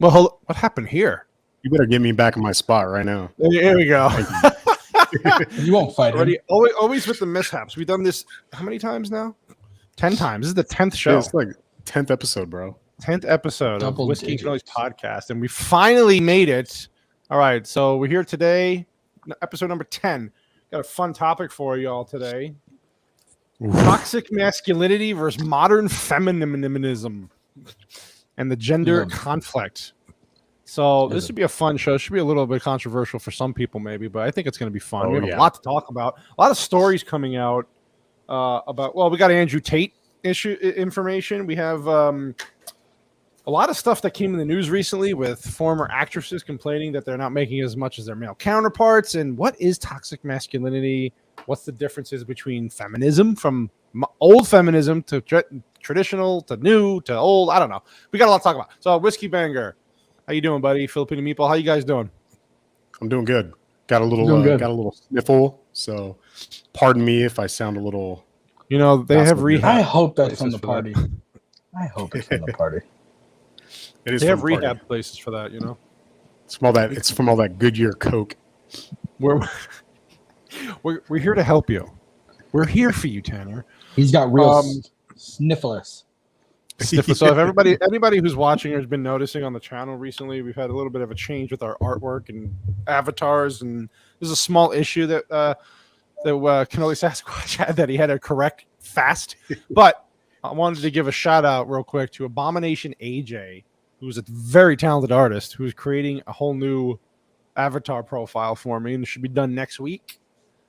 Well, what happened here? You better get me back in my spot right now. Here we go. You won't fight him. Always with the mishaps. We've done this how many times now? 10 times. This is the 10th show. It's like 10th episode, bro. 10th episode Double of Whiskey and digits. Cannoli's podcast, and we finally made it. All right, so we're here today, episode number 10. Got a fun topic for you all today. Toxic masculinity versus modern feminism and the gender conflict. So this should be a fun show. It should be a little bit controversial for some people maybe, but I think it's going to be fun. We have a lot to talk about. A lot of stories coming out about, well, we got Andrew Tate information. We have a lot of stuff that came in the news recently with former actresses complaining that they're not making as much as their male counterparts. And what is toxic masculinity? What's the differences between feminism, from old feminism to traditional to new to old? I don't know. We got a lot to talk about. So, Whiskey Banger, how you doing, buddy? Filipino Meatball, how you guys doing? I'm doing good. Got a little sniffle, so pardon me if I sound a little. You know, they have rehab. I hope that's from the party. I hope it's from the party. It is. They have rehab places for that, you know. It's from all that Goodyear Coke. We're here to help you. We're here for you, Tanner. He's got real sniffless. So if anybody who's watching has been noticing on the channel recently, we've had a little bit of a change with our artwork and avatars, and there's a small issue that Cannoli Sasquatch had that he had to correct fast. But I wanted to give a shout out real quick to Abomination AJ, who's a very talented artist who's creating a whole new avatar profile for me, and it should be done next week.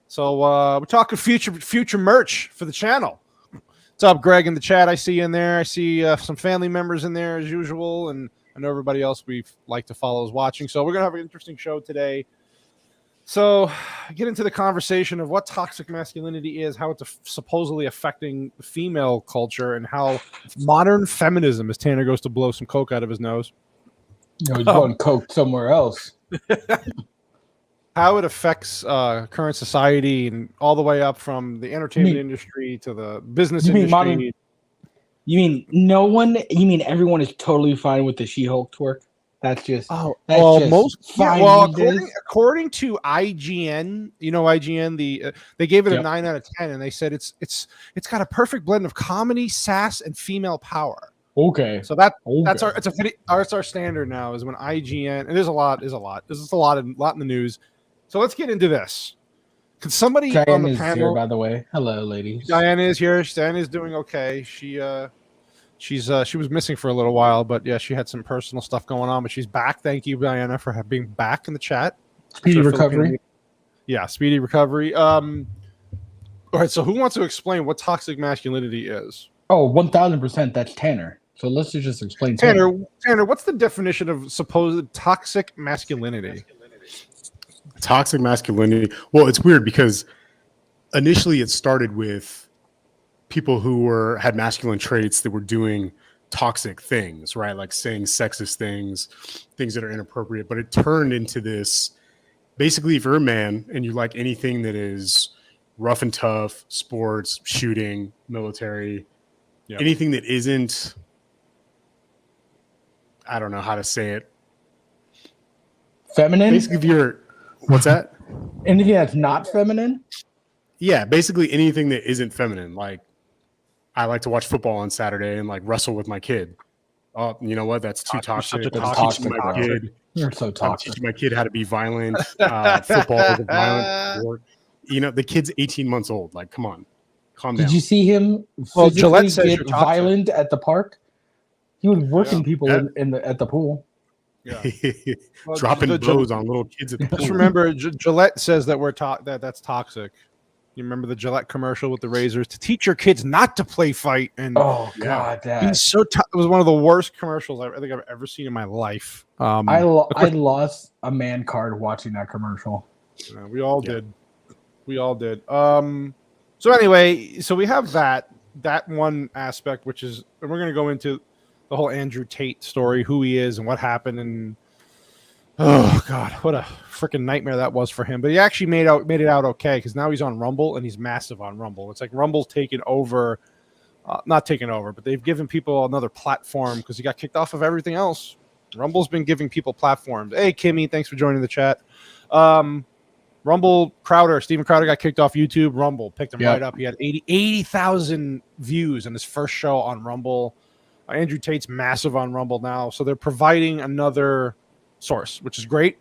So we're talking future merch for the channel. What's up, Greg, in the chat? I see you in there. I see some family members in there as usual, and I know everybody else we like to follow is watching. So we're going to have an interesting show today. So get into the conversation of what toxic masculinity is, how it's supposedly affecting the female culture, and how modern feminism, as Tanner goes to blow some coke out of his nose. You know, he's going coke somewhere else. How it affects current society, and all the way up from the entertainment industry to the business industry. You mean everyone is totally fine with the She-Hulk twerk? That's just according to IGN, you know IGN, they gave it a 9 out of 10, and they said it's got a perfect blend of comedy, sass, and female power. Okay, so that's our standard now. Is when IGN, and there's a lot in the news. So let's get into this. Could somebody Diane on the is panel? here, by the way. Hello, ladies. Diane is here. Diane is doing okay. She was missing for a little while, but yeah, she had some personal stuff going on, but she's back. Thank you, Diana, for being back in the chat. Speedy recovery. Yeah, speedy recovery. All right, so who wants to explain what toxic masculinity is? Oh, 1000%. That's Tanner. So let's just explain. Tanner, what's the definition of supposed toxic masculinity? Toxic masculinity. Well, it's weird because initially it started with people who had masculine traits that were doing toxic things, right? Like saying sexist things that are inappropriate. But it turned into this, basically, if you're a man and you like anything that is rough and tough, sports, shooting, military, anything that isn't, I don't know how to say it. Feminine? Basically, if you're, what's that? Anything that's not feminine? Yeah, basically anything that isn't feminine. Like, I like to watch football on Saturday and like wrestle with my kid. Oh, you know what? That's too toxic. You're so toxic. Teaching my kid how to be violent. Football is a violent sport. You know, the kid's 18 months old. Like, come on, calm down. Did you see him physically get violent at the park? He was working people at the pool. Yeah, dropping blows on little kids at the pool. Just remember, Gillette says that that's toxic. You remember the Gillette commercial with the razors to teach your kids not to play fight. And God, he's so it was one of the worst commercials I think I've ever seen in my life. I lost a man card watching that commercial. Yeah, we all did. We all did. So anyway, so we have that one aspect, which is, and we're going to go into the whole Andrew Tate story, who he is and what happened, and oh god, what a freaking nightmare that was for him. But he actually made it out okay, because now he's on Rumble and he's massive on Rumble. It's like Rumble's taken over, not taken over, but they've given people another platform because he got kicked off of everything else. Rumble's been giving people platforms. Hey, Kimmy, thanks for joining the chat. Rumble Stephen Crowder got kicked off YouTube. Rumble picked him right up. He had 80,000 views in his first show on Rumble. Andrew Tate's massive on Rumble now. So they're providing another source, which is great.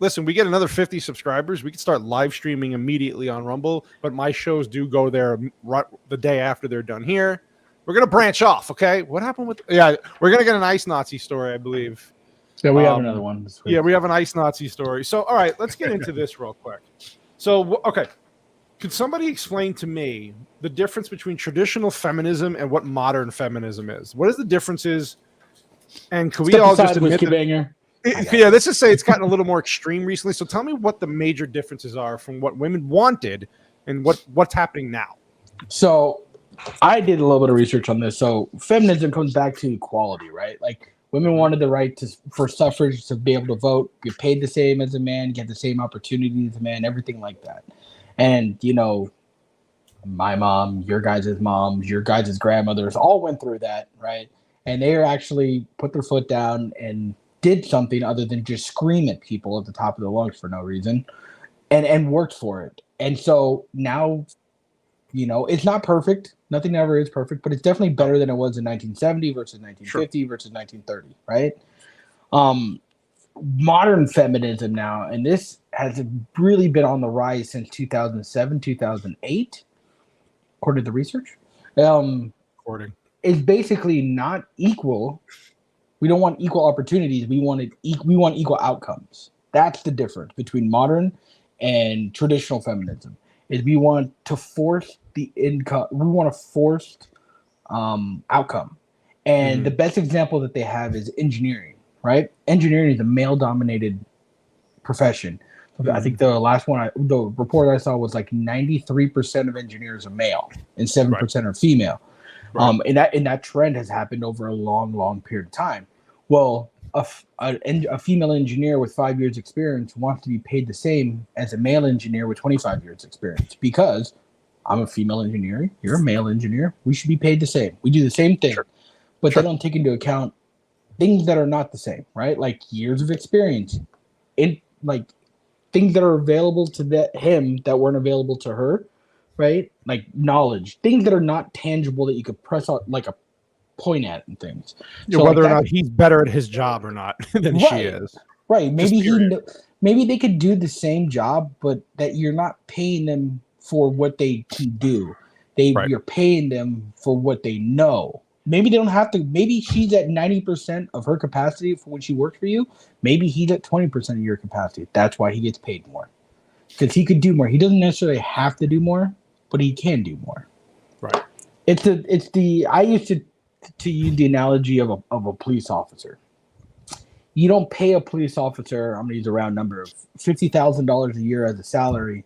Listen, we get another 50 subscribers. We can start live streaming immediately on Rumble, but my shows do go there the day after they're done here. We're going to branch off, okay? What happened with... Yeah, we're going to get an Ice Nazi story, I believe. Yeah, we have another one this week. Yeah, we have an Ice Nazi story. So, all right, let's get into this real quick. So, okay. Could somebody explain to me the difference between traditional feminism and what modern feminism is? What is the differences? And could we all just admit that, let's just say it's gotten a little more extreme recently. So tell me what the major differences are from what women wanted and what's happening now. So I did a little bit of research on this. So feminism comes back to equality, right? Like women wanted the right for suffrage to be able to vote, get paid the same as a man, get the same opportunity as a man, everything like that. And, you know, my mom, your guys' moms, your guys' grandmothers all went through that, right? And they actually put their foot down and did something other than just scream at people at the top of their lungs for no reason and worked for it. And so now, you know, it's not perfect. Nothing ever is perfect, but it's definitely better than it was in 1970 versus 1950 versus 1930, right? Modern feminism now, and this has really been on the rise since 2007, 2008, according to the research. Is basically not equal. We don't want equal opportunities. We want equal outcomes. That's the difference between modern and traditional feminism. Is we want to force the income. We want a forced outcome. And the best example that they have is engineering. Right? Engineering is a male-dominated profession. I think the report I saw was like 93% of engineers are male and 7% are female. Right. And that trend has happened over a long, long period of time. Well, a female engineer with 5 years experience wants to be paid the same as a male engineer with 25 years experience because I'm a female engineer, you're a male engineer, we should be paid the same. We do the same thing, but they don't take into account things that are not the same, right? Like years of experience, like things that are available to him that weren't available to her, right? Like knowledge, things that are not tangible that you could press out like a point at and things. Yeah, so whether or not he's better at his job or not than she is. Right. Maybe they could do the same job, but that you're not paying them for what they can do. You're paying them for what they know. Maybe they don't have to. Maybe she's at 90% of her capacity for when she works for you. Maybe he's at 20% of your capacity. That's why he gets paid more, because he could do more. He doesn't necessarily have to do more, but he can do more. Right. I used to use the analogy of a police officer. You don't pay a police officer, I'm going to use a round number, of $50,000 a year as a salary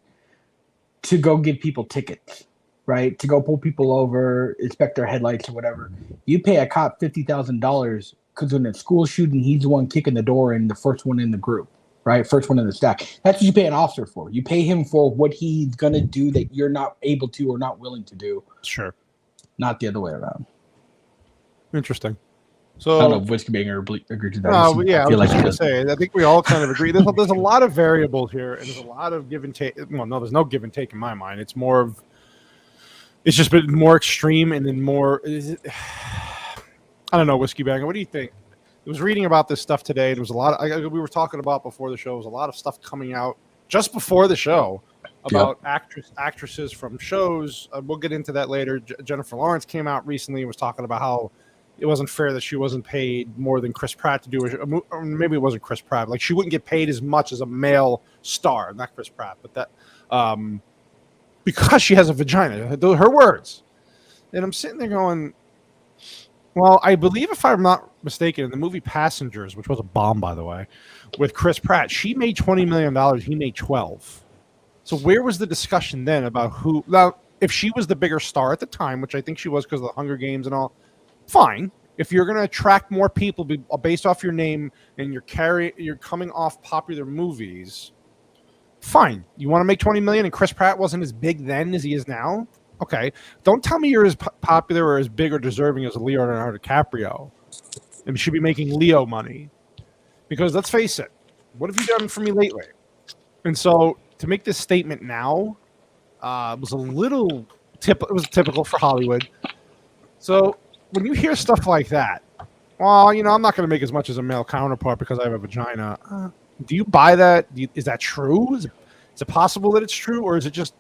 to go give people tickets, right? To go pull people over, inspect their headlights or whatever. You pay a cop $50,000 because when a school shooting, he's the one kicking the door and the first one in the group, right? First one in the stack. That's what you pay an officer for. You pay him for what he's going to do that you're not able to or not willing to do. Sure. Not the other way around. Interesting. So I don't know if Whiskey Banger agreed to that. I was just going to say, I think we all kind of agree. There's a lot of variables here, and there's a lot of give and take. Well, no, there's no give and take in my mind. It's more of, it's just been more extreme and then more. I don't know, Whiskey Banger. What do you think? I was reading about this stuff today. There was a lot of, we were talking about before the show. There was a lot of stuff coming out just before the show about actresses from shows. We'll get into that later. Jennifer Lawrence came out recently and was talking about how it wasn't fair that she wasn't paid more than Chris Pratt to do, or maybe it wasn't Chris Pratt. Like she wouldn't get paid as much as a male star, not Chris Pratt, but that because she has a vagina. Her words, and I'm sitting there going, well, I believe if I'm not mistaken, in the movie Passengers, which was a bomb by the way, with Chris Pratt, she made $20 million. He made 12. So where was the discussion then about who? Now, if she was the bigger star at the time, which I think she was because of the Hunger Games and all. Fine. If you're going to attract more people based off your name and you're coming off popular movies, fine. You want to make 20 million and Chris Pratt wasn't as big then as he is now? Okay. Don't tell me you're as popular or as big or deserving as Leonardo DiCaprio. and should be making Leo money. Because let's face it, what have you done for me lately? And so to make this statement now was a little it was typical for Hollywood. So when you hear stuff like that, well, I'm not going to make as much as a male counterpart because I have a vagina. Do you buy that? Is that true? Is it possible that it's true, or is it just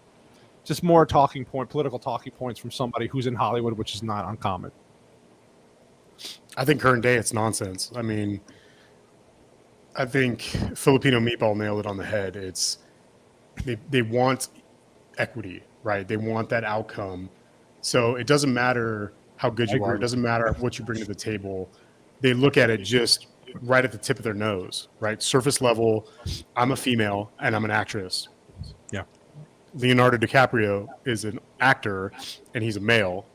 more political talking points from somebody who's in Hollywood, which is not uncommon? I think current day it's nonsense. I mean, I think Filipino Meatball nailed it on the head. It's they want equity, right? They want that outcome. So it doesn't matter how good you are. It doesn't matter what you bring to the table. They look at it just right at the tip of their nose, right? Surface level. I'm a female and I'm an actress. Yeah. Leonardo DiCaprio is an actor and he's a male.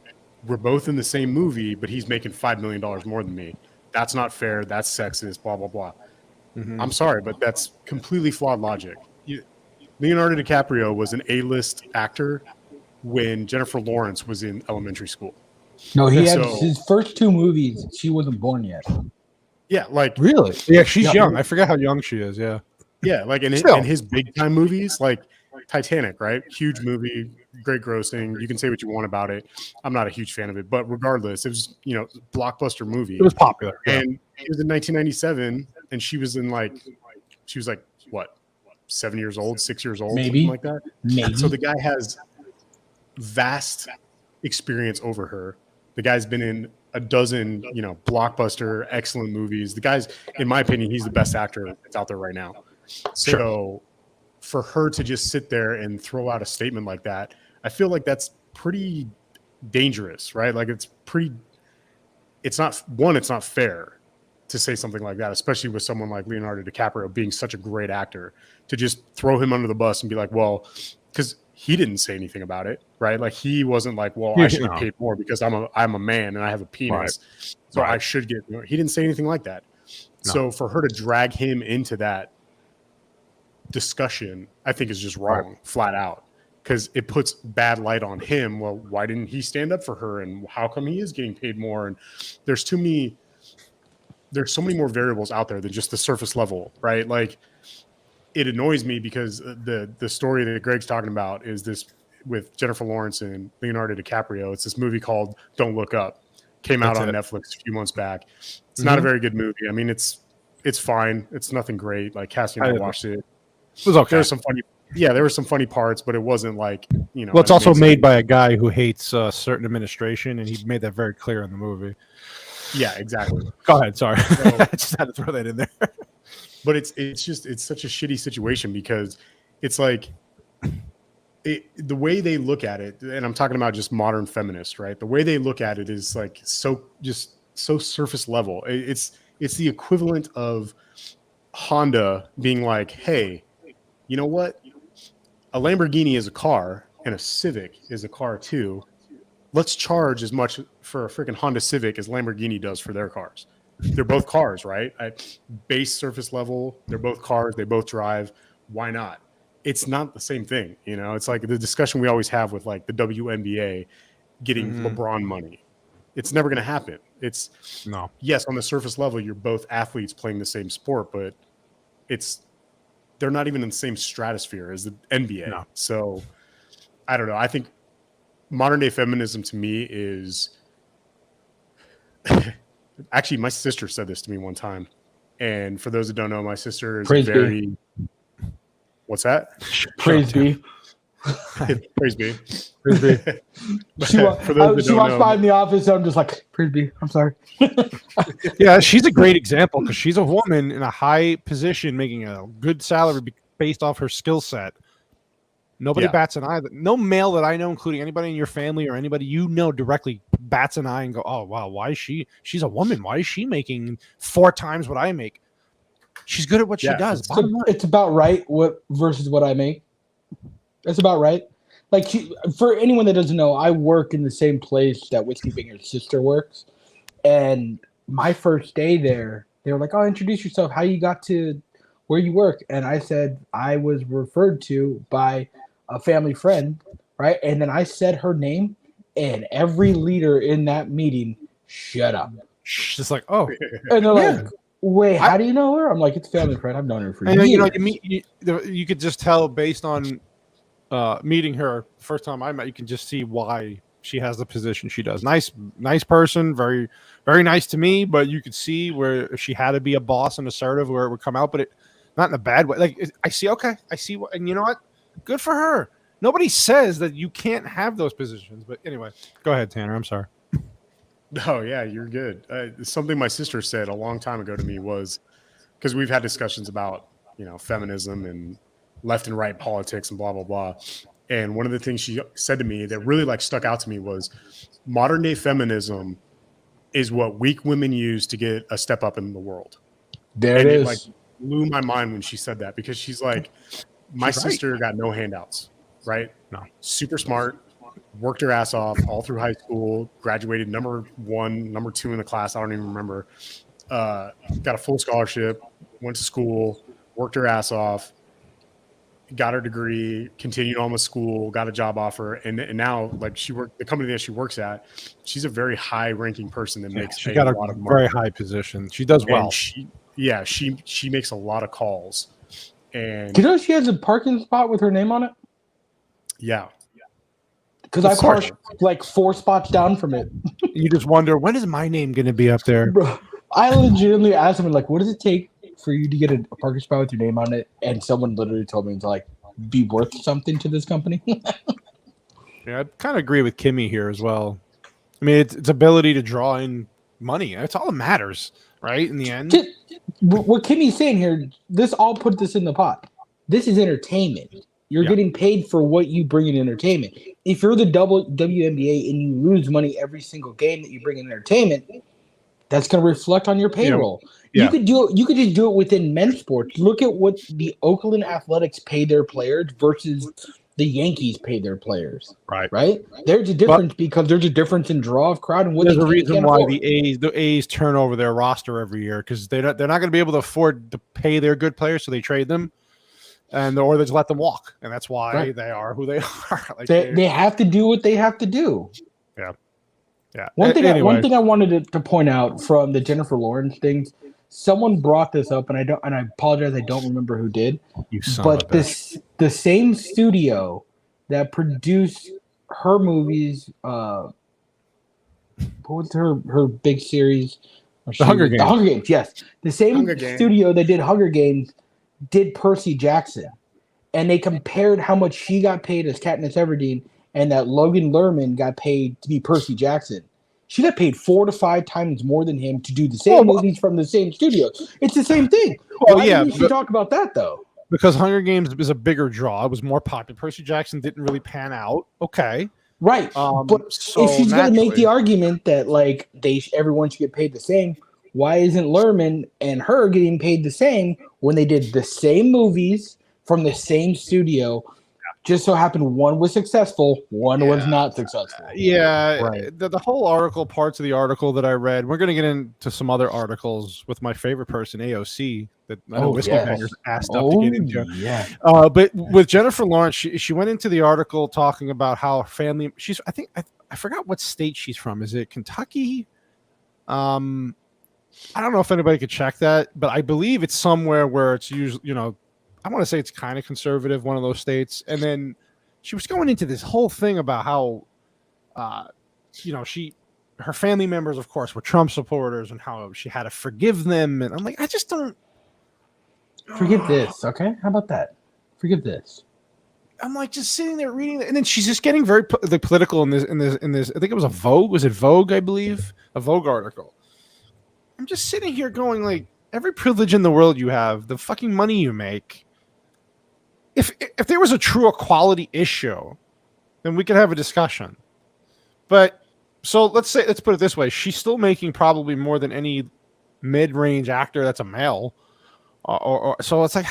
We're both in the same movie, but he's making $5 million more than me. That's not fair. That's sexist, blah, blah, blah. Mm-hmm. I'm sorry, but that's completely flawed logic. Leonardo DiCaprio was an A-list actor when Jennifer Lawrence was in elementary school. No, he had his first 2 movies. She wasn't born yet. Yeah, like really? Yeah, she's young. I forget how young she is. Yeah. Yeah, like in his big time movies, like Titanic, right? Huge movie, great grossing. You can say what you want about it. I'm not a huge fan of it, but regardless, it was blockbuster movie. It was popular, and it was in 1997, and she was like what, 7 years old, 6 years old, maybe, something like that. Maybe. So the guy has vast experience over her. The guy's been in a dozen, blockbuster, excellent movies. The guy's, in my opinion, he's the best actor that's out there right now. So for her to just sit there and throw out a statement like that, I feel like that's pretty dangerous, right? Like it's not fair to say something like that, especially with someone like Leonardo DiCaprio being such a great actor, to just throw him under the bus and be like, well, because he didn't say anything about it, right? Like he wasn't like, well, I should get paid more because I'm a man and I have a penis, so I should get more. He didn't say anything like that. No. So for her to drag him into that discussion, I think is just wrong, flat out, because it puts bad light on him. Well, why didn't he stand up for her, and how come he is getting paid more? And there's so many more variables out there than just the surface level, right? Like it annoys me because the story that Greg's talking about is this with Jennifer Lawrence and Leonardo DiCaprio. It's this movie called Don't Look Up. Came out on Netflix a few months back. It's not a very good movie. I mean, it's fine. It's nothing great. Like Cassie and I watched it. It was okay. There were some funny parts, but it wasn't like, Well, it's also made by a guy who hates certain administration, and he made that very clear in the movie. Yeah, exactly. Go ahead. Sorry. I just had to throw that in there. But it's such a shitty situation because it's like the way they look at it, and I'm talking about just modern feminists, right? The way they look at it is like so surface level. It's the equivalent of Honda being like, hey, you know what? A Lamborghini is a car and a Civic is a car too. Let's charge as much for a freaking Honda Civic as Lamborghini does for their cars. They're both cars, right? Base surface level, they're both cars, they both drive. Why not? It's not the same thing, It's like the discussion we always have with like the WNBA getting LeBron money. It's never going to happen. Yes, on the surface level, you're both athletes playing the same sport, but they're not even in the same stratosphere as the NBA. No. So I don't know. I think modern day feminism to me is actually, my sister said this to me one time. And for those that don't know, my sister is very. What's that? Praise be. Praise be. Praise be. She walks by in the office, and I'm just like, praise be. I'm sorry. Yeah, she's a great example because she's a woman in a high position making a good salary based off her skill set. Nobody bats an eye. No male that I know, including anybody in your family or anybody directly bats an eye and go, oh, wow, why is she's a woman. Why is she making 4 times what I make? She's good at what she does. It's about right versus what I make. That's about right. Like for anyone that doesn't know, I work in the same place that Whiskey Finger's sister works. And my first day there, they were like, oh, introduce yourself, how you got to where you work. And I said I was referred to by a family friend, right? And then I said her name, and every leader in that meeting shut up. Just like, oh, And they're Yeah. like, wait, how do you know her? I'm like, it's a family friend. I've known her for years. You could just tell based on meeting her the first time I met. You can just see why she has the position she does. Nice person, very, very nice to me. But you could see where if she had to be a boss and assertive, where it would come out, but not in a bad way. Like I see what, and you know what? Good for her. Nobody says that you can't have those positions. But anyway, go ahead, Tanner. I'm sorry. Oh yeah, you're good. Something my sister said a long time ago to me was, because we've had discussions about feminism and left and right politics and blah blah blah. And one of the things she said to me that really stuck out to me was, modern day feminism is what weak women use to get a step up in the world. There it is. It blew my mind when she said that, because she's like, my sister got no handouts, right? No. Super smart, worked her ass off all through high school, graduated number 1, number 2 in the class. I don't even remember. Got a full scholarship, went to school, worked her ass off, got her degree, continued on with school, got a job offer, and now the company that she works at, she's a very high ranking person that makes she got a lot of very high position. She does well. And she makes a lot of calls. And do you know she has a parking spot with her name on it? Yeah. Because I parked like 4 spots down from it. You just wonder, when is my name going to be up there? Bro, I legitimately asked him, like, what does it take for you to get a parking spot with your name on it? And someone literally told me to be worth something to this company. Yeah, I kind of agree with Kimmy here as well. I mean, it's ability to draw in money. That's all that matters, right? In the end. What Kimmy's saying here, I'll put this in the pot. This is entertainment. You're getting paid for what you bring in entertainment. If you're the WNBA and you lose money every single game that you bring in entertainment, that's going to reflect on your payroll. Yeah. You could just do it within men's sports. Look at what the Oakland Athletics pay their players versus the Yankees pay their players. Right? There's a difference because there's a difference in draw of crowd and what there's they a reason why afford. the A's turn over their roster every year, because they're not going to be able to afford to pay their good players, so they trade them. Or they just let them walk, and that's why they are who they are. They have to do what they have to do. Yeah. One thing I wanted to point out from the Jennifer Lawrence things, someone brought this up, and I apologize, I don't remember who did. But the same studio that produced her movies, what was her big series? The Hunger Games. The Hunger Games, yes. The same studio that did Hunger Games did Percy Jackson, and they compared how much she got paid as Katniss Everdeen and that Logan Lerman got paid to be Percy Jackson. She got paid 4 to 5 times more than him to do the same movies from the same studio. It's the same thing. Why didn't we talk about that though? Because Hunger Games is a bigger draw. It was more popular. Percy Jackson didn't really pan out. Okay. Right. But if she's going to make the argument that everyone should get paid the same, why isn't Lerman and her getting paid the same when they did the same movies from the same studio? Just so happened one was successful, one was not successful. The whole article, parts of the article that I read, we're going to get into some other articles with my favorite person, AOC, that I know Whiskey Bangers asked up to get into. Yeah. But with Jennifer Lawrence, she went into the article talking about how her family, I forgot what state she's from. Is it Kentucky? I don't know if anybody could check that, but I believe it's somewhere where it's usually, I want to say it's kind of conservative, one of those states. And then she was going into this whole thing about how, her family members, of course, were Trump supporters and how she had to forgive them. And I'm like, I just don't forgive this. Okay. How about that? Forgive this. I'm like just sitting there reading it. And then she's just getting very political in this, I think it was a Vogue. Was it Vogue? I believe a Vogue article. I'm just sitting here going like, every privilege in the world you have, the fucking money you make. If there was a true equality issue, then we could have a discussion. But so let's put it this way: she's still making probably more than any mid-range actor that's a male. So it's like,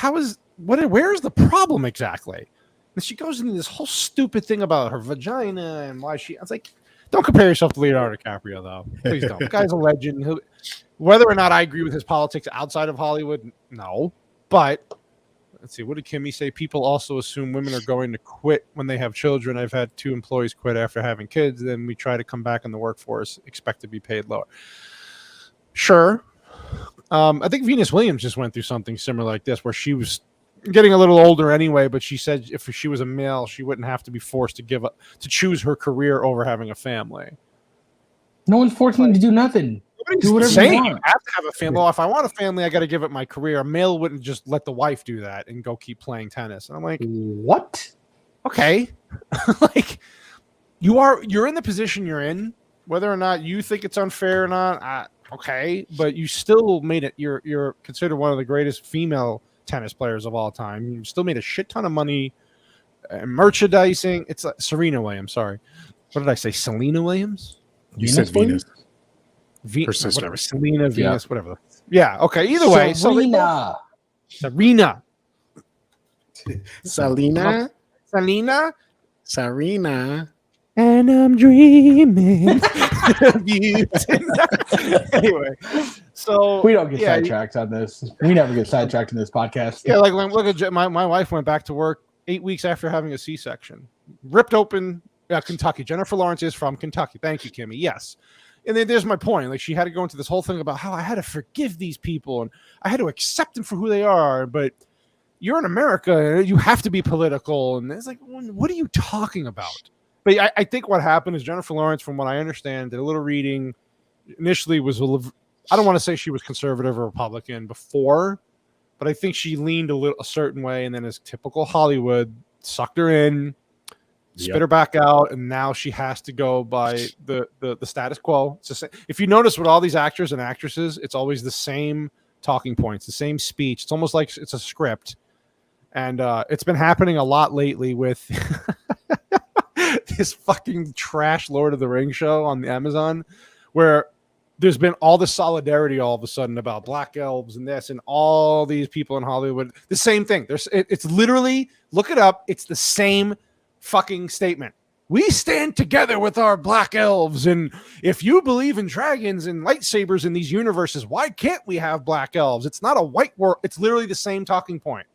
where's the problem exactly? And she goes into this whole stupid thing about her vagina and why I was like, don't compare yourself to Leonardo DiCaprio, though. Please don't. The guy's a legend. Whether or not I agree with his politics outside of Hollywood, no. But let's see. What did Kimmy say? People also assume women are going to quit when they have children. I've had 2 employees quit after having kids. Then we try to come back in the workforce, expect to be paid lower. Sure. I think Venus Williams just went through something similar like this, where she was getting a little older anyway, but she said if she was a male, she wouldn't have to be forced to choose her career over having a family. No one's forcing you to do nothing. Do whatever saying you want. you have to have a family. Well, if I want a family, I got to give it my career. A male wouldn't just let the wife do that and go keep playing tennis. And I'm like, what? Okay, like you're in the position you're in, whether or not you think it's unfair or not. Okay, but you still made it. You're considered one of the greatest female tennis players of all time. You still made a shit ton of money, merchandising. It's like Serena Williams. Sorry, what did I say? Selena Williams. You said Venus. Her sister. Whatever. Selena, Venus, whatever. Yeah. Okay. Either way, Serena. Selena. And I'm dreaming of you. Anyway, so we don't get sidetracked on this. We never get sidetracked in this podcast. Yeah, like look at my wife went back to work 8 weeks after having a C-section, ripped open. Kentucky. Jennifer Lawrence is from Kentucky. Thank you, Kimmy. Yes. And then there's my point. Like she had to go into this whole thing about how I had to forgive these people and I had to accept them for who they are. But you're in America and you have to be political. And it's like, what are you talking about? But I think what happened is Jennifer Lawrence, from what I understand, did a little reading. Initially was I don't want to say she was conservative or Republican before, but I think she leaned a certain way. And then as typical Hollywood sucked her in, spit her back out, and now she has to go by the status quo. It's just, if you notice with all these actors and actresses, it's always the same talking points, the same speech. It's almost like it's a script. And it's been happening a lot lately with this fucking trash Lord of the Rings show on the Amazon, where there's been all this solidarity all of a sudden about black elves and this and all these people in Hollywood. The same thing. It's literally, look it up. It's the same fucking statement. We stand together with our black elves, and if you believe in dragons and lightsabers in these universes, why can't we have black elves? It's not a white world. It's literally the same talking point.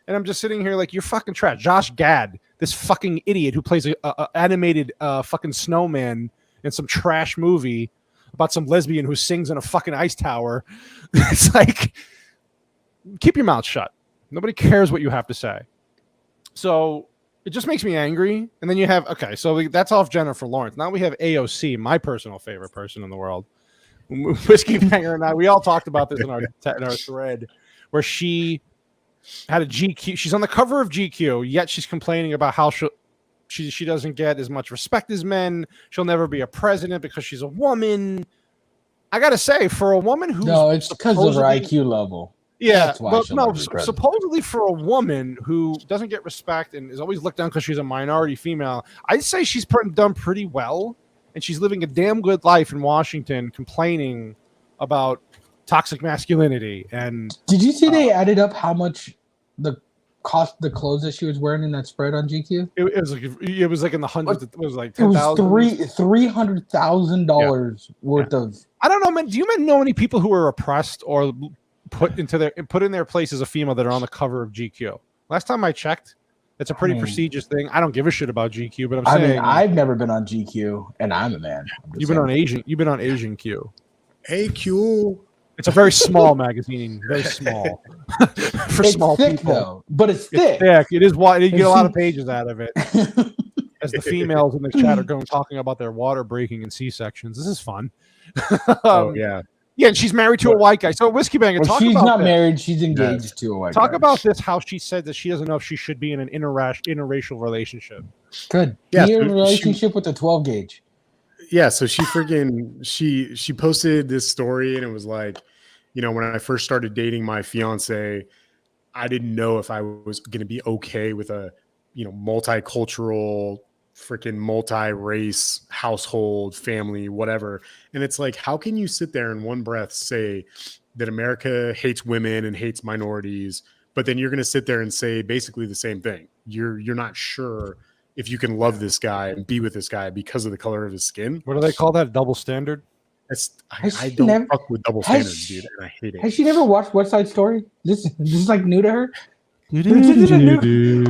And I'm just sitting here like, you're fucking trash. Josh Gad, this fucking idiot who plays a animated fucking snowman in some trash movie about some lesbian who sings in a fucking ice tower. It's like, keep your mouth shut. Nobody cares what you have to say. So it just makes me angry. And then you have, so that's off Jennifer Lawrence. Now we have AOC, my personal favorite person in the world. Whiskey Banger and I, we all talked about this in our thread, where she had a GQ. She's on the cover of GQ, yet she's complaining about how she doesn't get as much respect as men. She'll never be a president because she's a woman. I got to say, for a woman who... No, it's because of her IQ level. Yeah, but no, supposedly for a woman who doesn't get respect and is always looked down because she's a minority female, I'd say she's done pretty well, and she's living a damn good life in Washington, complaining about toxic masculinity. And did you see they added up how much the clothes that she was wearing in that spread on GQ? It was like in the hundreds. It was like 10,000. $300,000 worth of. I don't know, man. Do you know any people who are oppressed or put in their place as a female that are on the cover of GQ? Last time I checked, it's a pretty prestigious thing. I don't give a shit about GQ, but I'm saying I've never been on GQ, and I'm a man. You've been on Asian Q. Hey Q. It's a very small magazine, very small for it's small thick, people. Though, but it's thick. It is wide. You get a lot of pages out of it. As the females in the chat are talking about their water breaking and C-sections. This is fun. Yeah, and she's married to a white guy. So Whiskey Banger, she's not married. She's engaged to a white guy. Talk about this. How she said that she doesn't know if she should be in an interracial relationship. Good. Be in a relationship with a 12 gauge. Yeah, so she posted this story, and it was like, when I first started dating my fiance, I didn't know if I was going to be okay with a multicultural, freaking multi-race household, family, whatever. And it's like, how can you sit there in one breath say that America hates women and hates minorities, but then you're going to sit there and say basically the same thing? You're not sure if you can love this guy and be with this guy because of the color of his skin. What do they call that? Double standard? I don't fuck with double standards, dude, and I hate it. Has she never watched West Side Story? This is like new to her? I'm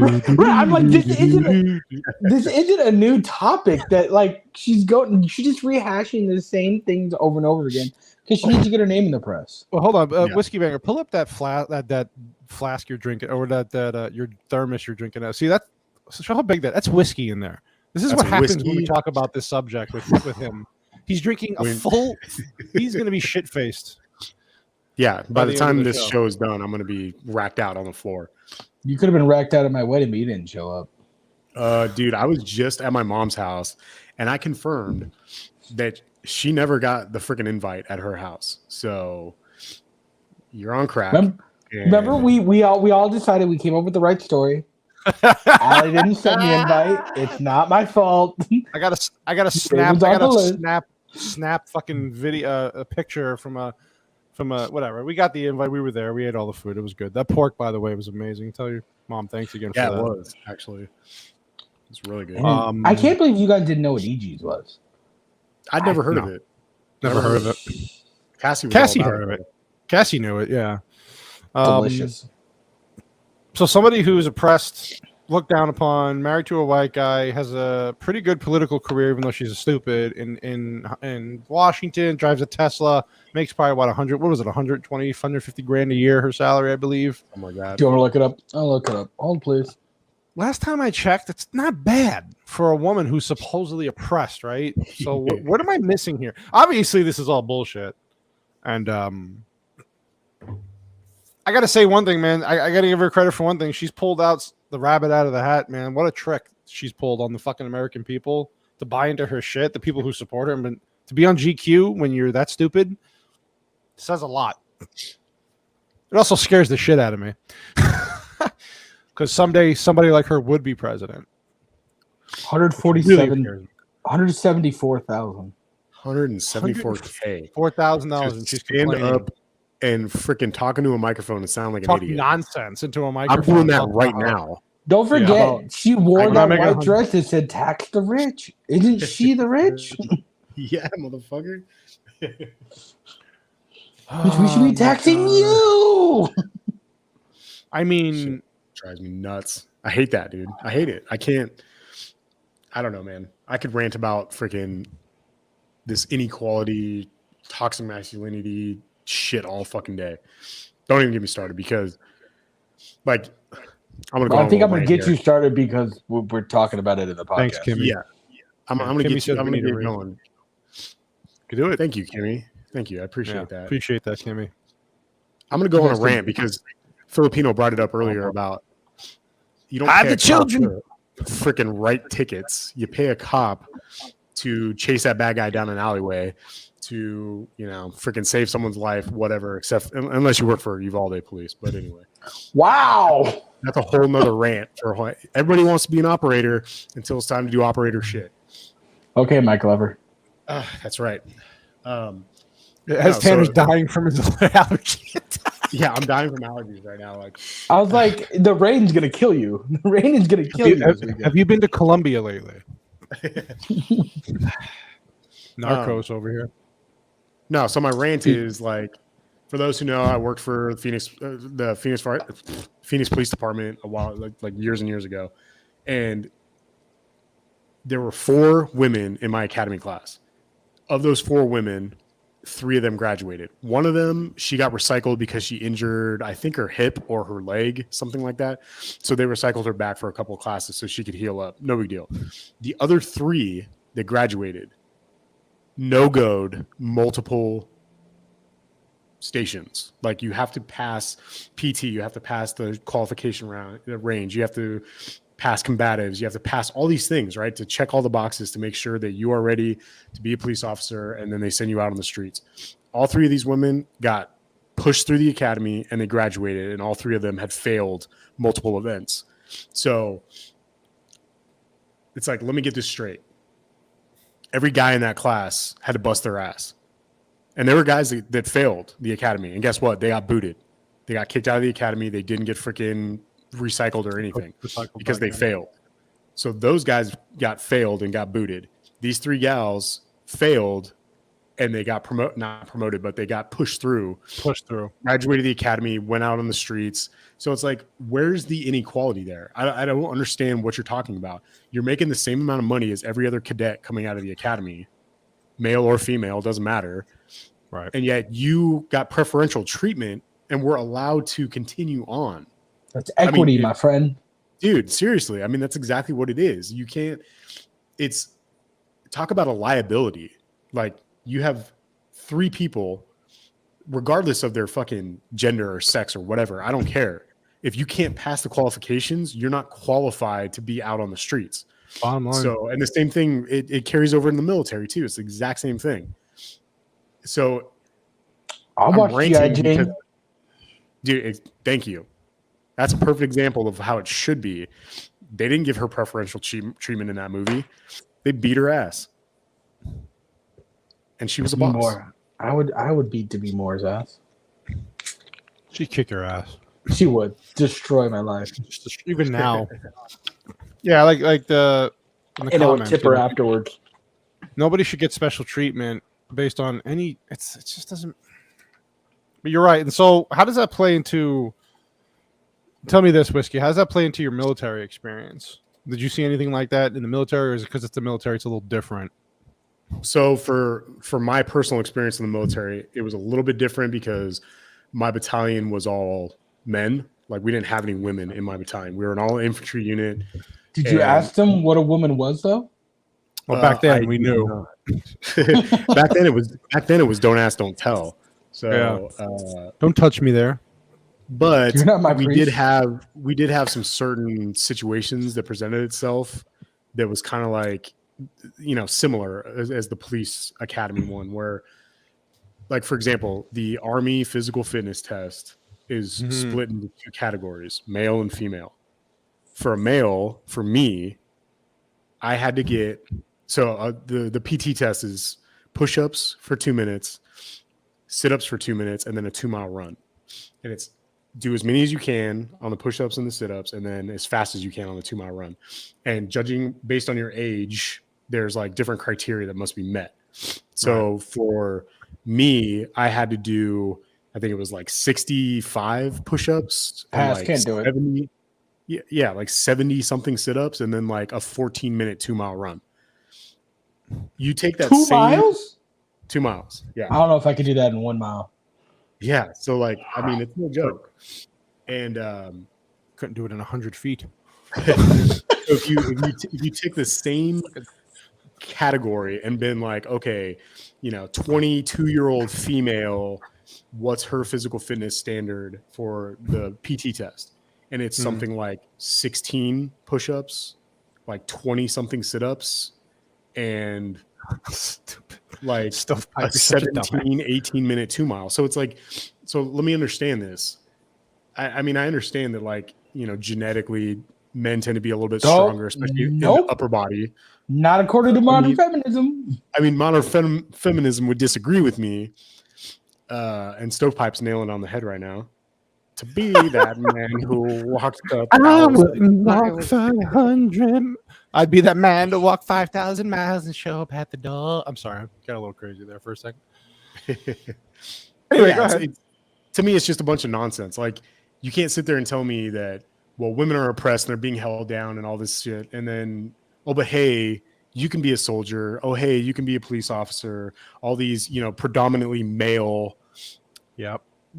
like, this isn't a new topic that like she's just rehashing the same things over and over again because she needs to get her name in the press. Well, hold on, Whiskey Banger, pull up that flask you're drinking, or that your thermos you're drinking out. See that? Show how big that's whiskey in there. This is what happens when we talk about this subject with him. He's drinking a full. He's going to be shit faced. Yeah, by the time this show is done, I'm going to be racked out on the floor. You could have been racked out at my wedding, but you didn't show up. Dude, I was just at my mom's house, and I confirmed that she never got the freaking invite at her house. So you're on crack. Remember we all decided we came up with the right story. I didn't send the invite. It's not my fault. I got a snap fucking video, a picture from a whatever. We got the invite. We were there. We ate all the food. It was good. That pork, by the way, was amazing. Tell your mom thanks again for that. Yeah, it was actually. It's really good. I can't believe you guys didn't know what EG's was. I'd never heard of it. Never heard of it. Cassie heard of it. Cassie knew it. Yeah. Delicious. So somebody who's oppressed, looked down upon, married to a white guy, has a pretty good political career, even though she's a stupid, in Washington, drives a Tesla, makes probably what 150 grand a year, her salary, I believe. Oh my God. Do you want to look it up? I'll look it up. Hold, please. Last time I checked, it's not bad for a woman who's supposedly oppressed, right? So what am I missing here? Obviously, this is all bullshit. And I got to say one thing, man. I got to give her credit for one thing. She's pulled out the rabbit out of the hat, man. What a trick she's pulled on the fucking American people to buy into her shit, the people who support her. But to be on GQ when you're that stupid says a lot. It also scares the shit out of me. Because someday somebody like her would be president. 174,000. 174K. $4,000, and she's stand complaining. up and freaking talking to a microphone and sound like an idiot. Nonsense into a microphone. I'm doing that right now. Don't forget, she wore that white 100. dress that said "tax the rich." Isn't she the rich? Yeah, motherfucker. Which we should be taxing you. I mean, drives me nuts. I hate that, dude. I hate it. I don't know, man. I could rant about freaking this inequality, toxic masculinity shit all fucking day. Don't even get me started because, like, I'm gonna go. I think I'm gonna get you started because we're talking about it in the podcast. Thanks, Kimmy. Yeah, I'm gonna get you. I'm gonna get going. Could do it. Thank you, Kimmy. Thank you. I appreciate that. Appreciate that, Kimmy. I'm gonna go on a rant because Filipino brought it up earlier about you don't I pay have the a cop children. to freaking write tickets. You pay a cop to chase that bad guy down an alleyway to, freaking save someone's life, whatever, except unless you work for Uvalde police. But anyway. Wow. That's a whole nother rant for everybody wants to be an operator until it's time to do operator shit. Okay, Mike Glover. That's right. Tanner's dying from his allergy. Yeah, I'm dying from allergies right now. Like I was like, the rain's gonna kill you. The rain is gonna kill you. Have you been to Colombia lately? Narcos over here. No, so my rant is like, for those who know, I worked for the Phoenix Police Department a while, like years and years ago, and there were 4 women in my academy class. Of those 4 women, 3 of them graduated. One of them, she got recycled because she injured, I think, her hip or her leg, something like that. So they recycled her back for a couple of classes so she could heal up. No big deal. The other 3 that graduated no-go'd multiple stations. Like you have to pass PT, you have to pass the qualification range, you have to pass combatives, you have to pass all these things, right? To check all the boxes to make sure that you are ready to be a police officer, and then they send you out on the streets. All 3 of these women got pushed through the academy and they graduated, and all 3 of them had failed multiple events. So it's like, let me get this straight. Every guy in that class had to bust their ass. And there were guys that failed the academy. And guess what? They got booted. They got kicked out of the academy. They didn't get freaking recycled or anything because they failed. So those guys got failed and got booted. These 3 gals failed and they got not promoted, but they got pushed through, graduated the academy, went out on the streets. So it's like, where's the inequality there? I don't understand what you're talking about. You're making the same amount of money as every other cadet coming out of the academy, male or female, doesn't matter. Right. And yet you got preferential treatment and we're allowed to continue on. That's equity, my friend. Dude, seriously. I mean, that's exactly what it is. You can't, talk about a liability. Like, you have 3 people, regardless of their fucking gender or sex or whatever, I don't care. If you can't pass the qualifications, you're not qualified to be out on the streets. Bottom line. So, and the same thing, it carries over in the military too. It's the exact same thing. So I'll watch G.I. Jane. Dude, thank you. That's a perfect example of how it should be. They didn't give her preferential treatment in that movie. They beat her ass. And she was a boss. I would beat Demi Moore's ass. She'd kick your ass. She would destroy my life. Even now. Yeah, like the and I would tip her afterwards. Nobody should get special treatment based on any. It just doesn't. But you're right. And so, how does that play into? Tell me this, Whiskey. How does that play into your military experience? Did you see anything like that in the military, or is it because it's the military? It's a little different. So for my personal experience in the military, it was a little bit different because my battalion was all men. Like, we didn't have any women in my battalion. We were an all infantry unit. Did you ask them what a woman was, though? Well, back then we knew. back then it was don't ask, don't tell. So don't touch me there. But you're not my we did have some certain situations that presented itself that was kind of like, similar as the police academy one, where, like, for example, the Army physical fitness test is split into 2 categories, male and female. For a male, for me, I had to get, the PT test is push-ups for 2 minutes, sit-ups for 2 minutes, and then a 2-mile run. And it's do as many as you can on the push-ups and the sit-ups, and then as fast as you can on the 2-mile run. And judging based on your age, there's like different criteria that must be met. So for me, I had to do, I think it was like 65 push-ups. Pass, can't do it. Yeah, like 70 something sit-ups, and then like a 14-minute 2-mile run. You take that 2 miles? 2 miles. Yeah. I don't know if I could do that in 1 mile. Yeah. So, like, I mean, it's no joke. And couldn't do it in 100 feet. So if you take the same category and been like, okay, 22-year-old female, what's her physical fitness standard for the PT test? And it's something like 16 push-ups, like 20-something sit-ups, and like a 17, 18-minute 2-mile. So it's like, so let me understand this. I mean, I understand that, like, genetically men tend to be a little bit stronger, especially in the upper body. Not according to modern feminism. I mean, modern feminism would disagree with me. And Stovepipe's nailing on the head right now. To be that man who walked up. I wouldn't walk 500. I'd be that man to walk 5,000 miles and show up at the door. I'm sorry, I got a little crazy there for a second. Anyway, go ahead. To me, it's just a bunch of nonsense. Like, you can't sit there and tell me that, well, women are oppressed and they're being held down and all this shit. And then, oh, but hey, you can be a soldier. Oh, hey, you can be a police officer. All these, predominantly male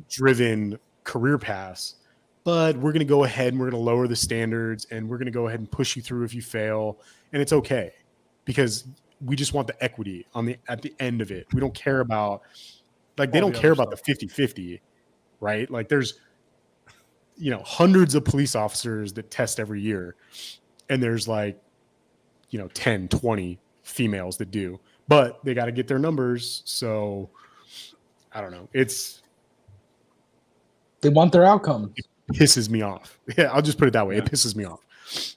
driven career paths. But we're going to go ahead and we're going to lower the standards and we're going to go ahead and push you through if you fail. And it's okay because we just want the equity at the end of it. We don't care about, like, they don't care about the 50-50, right? Like, there's, hundreds of police officers that test every year. And there's like, 10, 20 females that do, but they got to get their numbers. So I don't know. They want their outcome. It pisses me off. Yeah. I'll just put it that way. It pisses me off.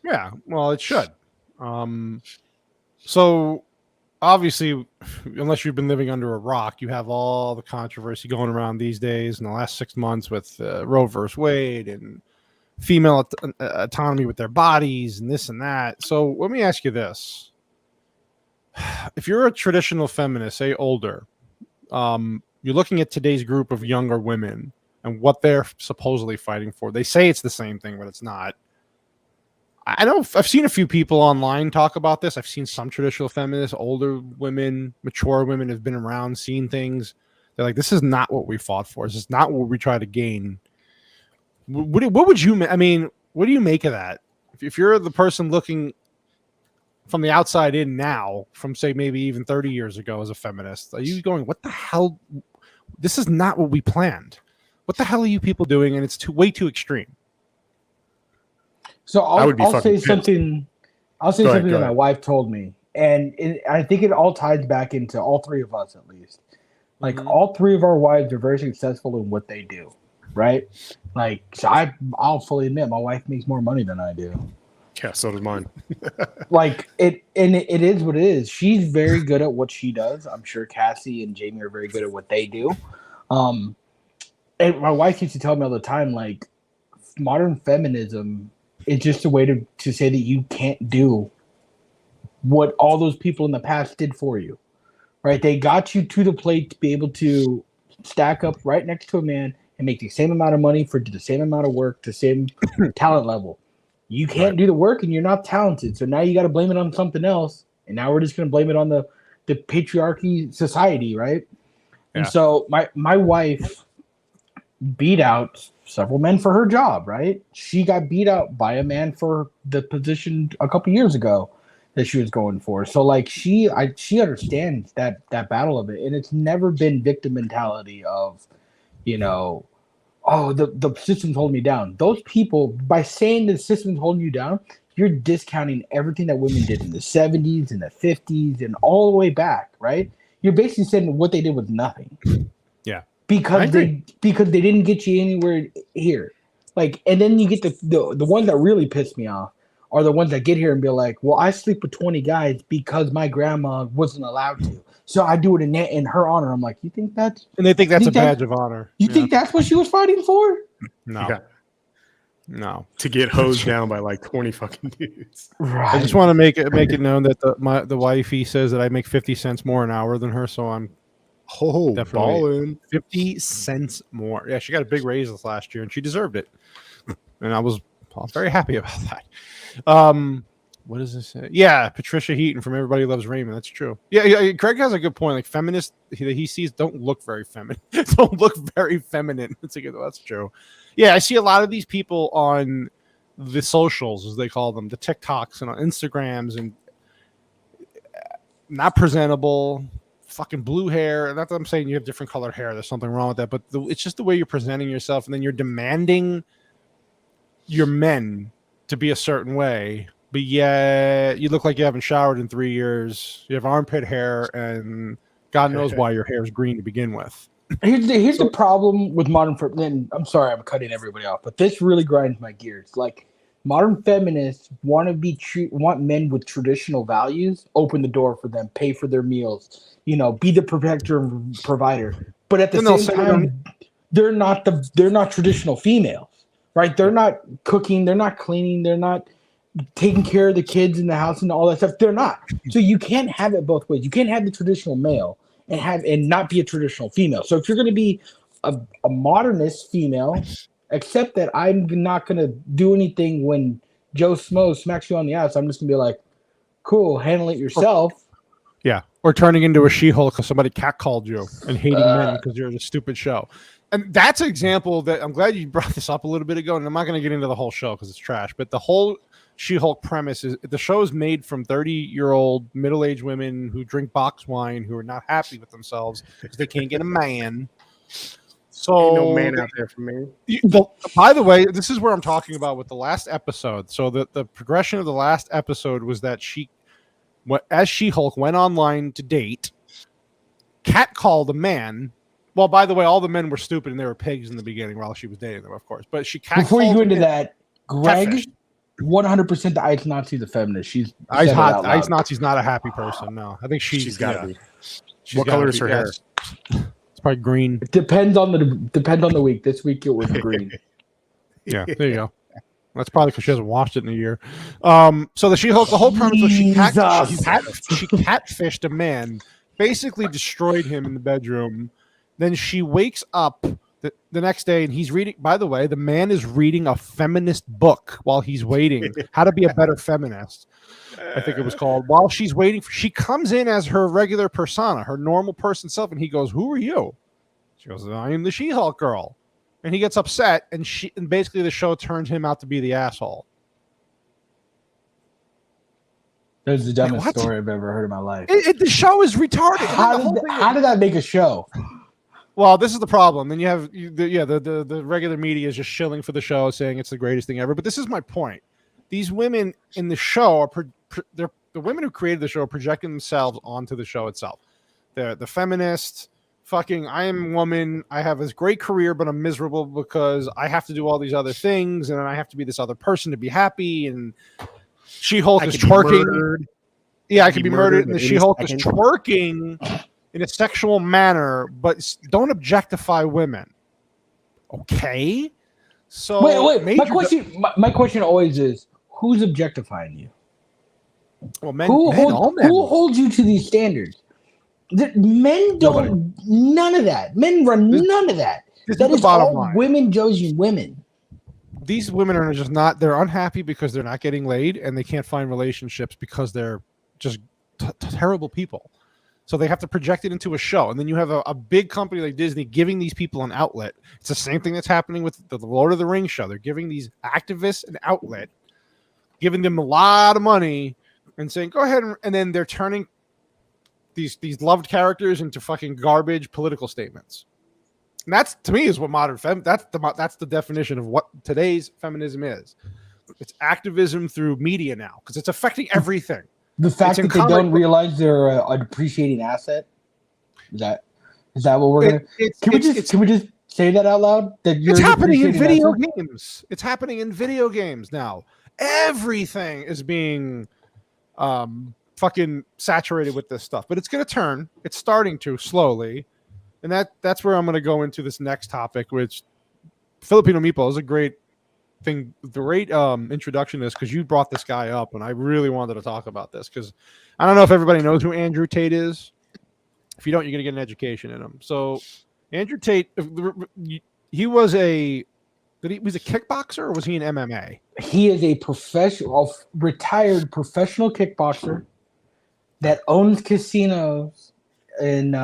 Yeah. Well, it should. So obviously, unless you've been living under a rock, you have all the controversy going around these days in the last 6 months with Roe versus Wade and female autonomy with their bodies and this and that. So let me ask you this. If you're a traditional feminist, say older, you're looking at today's group of younger women and what they're supposedly fighting for. They say it's the same thing, but it's not. I know I've seen a few people online talk about this. I've seen some traditional feminists, older women, mature women have been around, seen things. They're like, this is not what we fought for. This is not what we try to gain. What would you, I mean, what do you make of that? If you're the person looking from the outside in now, from say maybe even 30 years ago as a feminist, are you going, what the hell? This is not what we planned. What the hell are you people doing? And it's way too extreme. So I'll say something. I'll say something that my wife told me, and I think it all ties back into all three of us at least. Like all three of our wives are very successful in what they do, right? Like so I'll fully admit my wife makes more money than I do. Yeah, so does mine. Like it is what it is. She's very good at what she does. I'm sure Cassie and Jamie are very good at what they do. And my wife used to tell me all the time, like, modern feminism is just a way to say that you can't do what all those people in the past did for you, right? They got you to the plate to be able to stack up right next to a man and make the same amount of money for the same amount of work, the same talent level. You can't do the work and you're not talented. So now you got to blame it on something else. And now we're just going to blame it on the patriarchy society, right? Yeah. And so my wife beat out several men for her job, right? She got beat out by a man for the position a couple years ago that she was going for. So like she understands that battle of it. And it's never been victim mentality of, you know, oh, the system's holding me down. Those people, by saying the system's holding you down, you're discounting everything that women did in the 70s and the 50s and all the way back, right? You're basically saying what they did was nothing. Yeah. Because they didn't get you anywhere here. Like, and then you get the ones that really piss me off are the ones that get here and be like, well, I sleep with 20 guys because my grandma wasn't allowed to. So I do it in her honor. I'm like, you think that's... And they think that's a badge of honor. You think that's what she was fighting for? No. Yeah. No. To get hosed down by like 20 fucking dudes. Right. I just want to make it known that the wifey says that I make 50 cents more an hour than her, so I'm definitely 50 cents more. Yeah, she got a big raise this last year, and she deserved it. And I was very happy about that. What does this say? Yeah, Patricia Heaton from Everybody Loves Raymond. That's true. Yeah, Craig has a good point. Like feminists that he sees don't look very feminine. Don't look very feminine. It's like, that's true. Yeah, I see a lot of these people on the socials, as they call them, the TikToks and on Instagrams, and not presentable, fucking blue hair. Not that I'm saying you have different colored hair. There's something wrong with that, but it's just the way you're presenting yourself, and then you're demanding your men to be a certain way. But yeah, you look like you haven't showered in 3 years. You have armpit hair, and God knows why your hair is green to begin with. Here's the problem with modern feminism. I'm sorry, I'm cutting everybody off, but this really grinds my gears. Like, modern feminists want men with traditional values, open the door for them, pay for their meals, be the protector and provider. But at the same time, they're not traditional females, right? They're not cooking, they're not cleaning, they're not taking care of the kids in the house and all that stuff. They're not. So you can't have it both ways. You can't have the traditional male and not be a traditional female. So if you're going to be a modernist female, except that I'm not going to do anything when Joe Smo smacks you on the ass, I'm just going to be like, cool, handle it yourself. Yeah. Or turning into a She-Hulk because somebody catcalled you and hating men because you're in a stupid show. And that's an example that I'm glad you brought this up a little bit ago. And I'm not going to get into the whole show because it's trash, but the whole She-Hulk premise is the show is made from 30-year-old middle-aged women who drink box wine, who are not happy with themselves because they can't get a man. So ain't no man out there for me. By the way, this is where I'm talking about with the last episode. So the progression of the last episode was that as She-Hulk went online to date, catcalled a man. Well, by the way, all the men were stupid and they were pigs in the beginning while she was dating them, of course. But she catcalled. Before you go into that, Greg, 100% the Ice Nazi's a feminist. She's Ice Nazi's not a happy person. No, I think she's got to be. What color is her hair? It's probably green. It depends on the week. This week it was green. Yeah, there you go. That's probably because she hasn't washed it in a year. So the She-Hulk, the whole premise was she catfished a man basically destroyed him in the bedroom. Then she wakes up the next day and he's reading. By the way, the man is reading a feminist book while he's waiting. How to be a better feminist, I think it was called. While she's waiting, she comes in as her regular persona, her normal person self, and he goes, "Who are you?" She goes, "I am the She-Hulk girl," and he gets upset. And basically the show turns him out to be the asshole. That's the dumbest story I've ever heard in my life. The show is retarded. How did that make a show? Well, this is the problem. Then you have the regular media is just shilling for the show, saying it's the greatest thing ever. But this is my point. These women in the show are the women who created the show are projecting themselves onto the show itself. They're the feminist. Fucking, I am a woman. I have this great career, but I'm miserable because I have to do all these other things, and I have to be this other person to be happy. And She-Hulk is twerking. Yeah, I could be murdered, and the She-Hulk is twerking in a sexual manner, but don't objectify women. Okay, so wait. My question always is, who's objectifying you? Well, who holds you to these standards? Men don't. None of that. Men run none of that. That is all line. Women judging women. These women are just not. They're unhappy because they're not getting laid, and they can't find relationships because they're just terrible people. So they have to project it into a show. And then you have a big company like Disney giving these people an outlet. It's the same thing that's happening with the Lord of the Rings show. They're giving these activists an outlet, giving them a lot of money and saying, go ahead. And then they're turning these loved characters into fucking garbage political statements. And that's, to me, is what that's the definition of what today's feminism is. It's activism through media now because it's affecting everything. The fact that they don't realize they're a depreciating asset. Is that what we're gonna? Can we just say that out loud? That it's happening in video games. It's happening in video games now. Everything is being fucking saturated with this stuff, but it's gonna turn. It's starting to slowly, and that's where I'm gonna go into this next topic, which Filipino Meatball is a great thing. The great introduction to this because you brought this guy up and I really wanted to talk about this because I don't know if everybody knows who Andrew Tate is. If you don't, you're gonna get an education in him. So Andrew Tate, he was a kickboxer or was he an MMA? He is a retired professional kickboxer that owns casinos in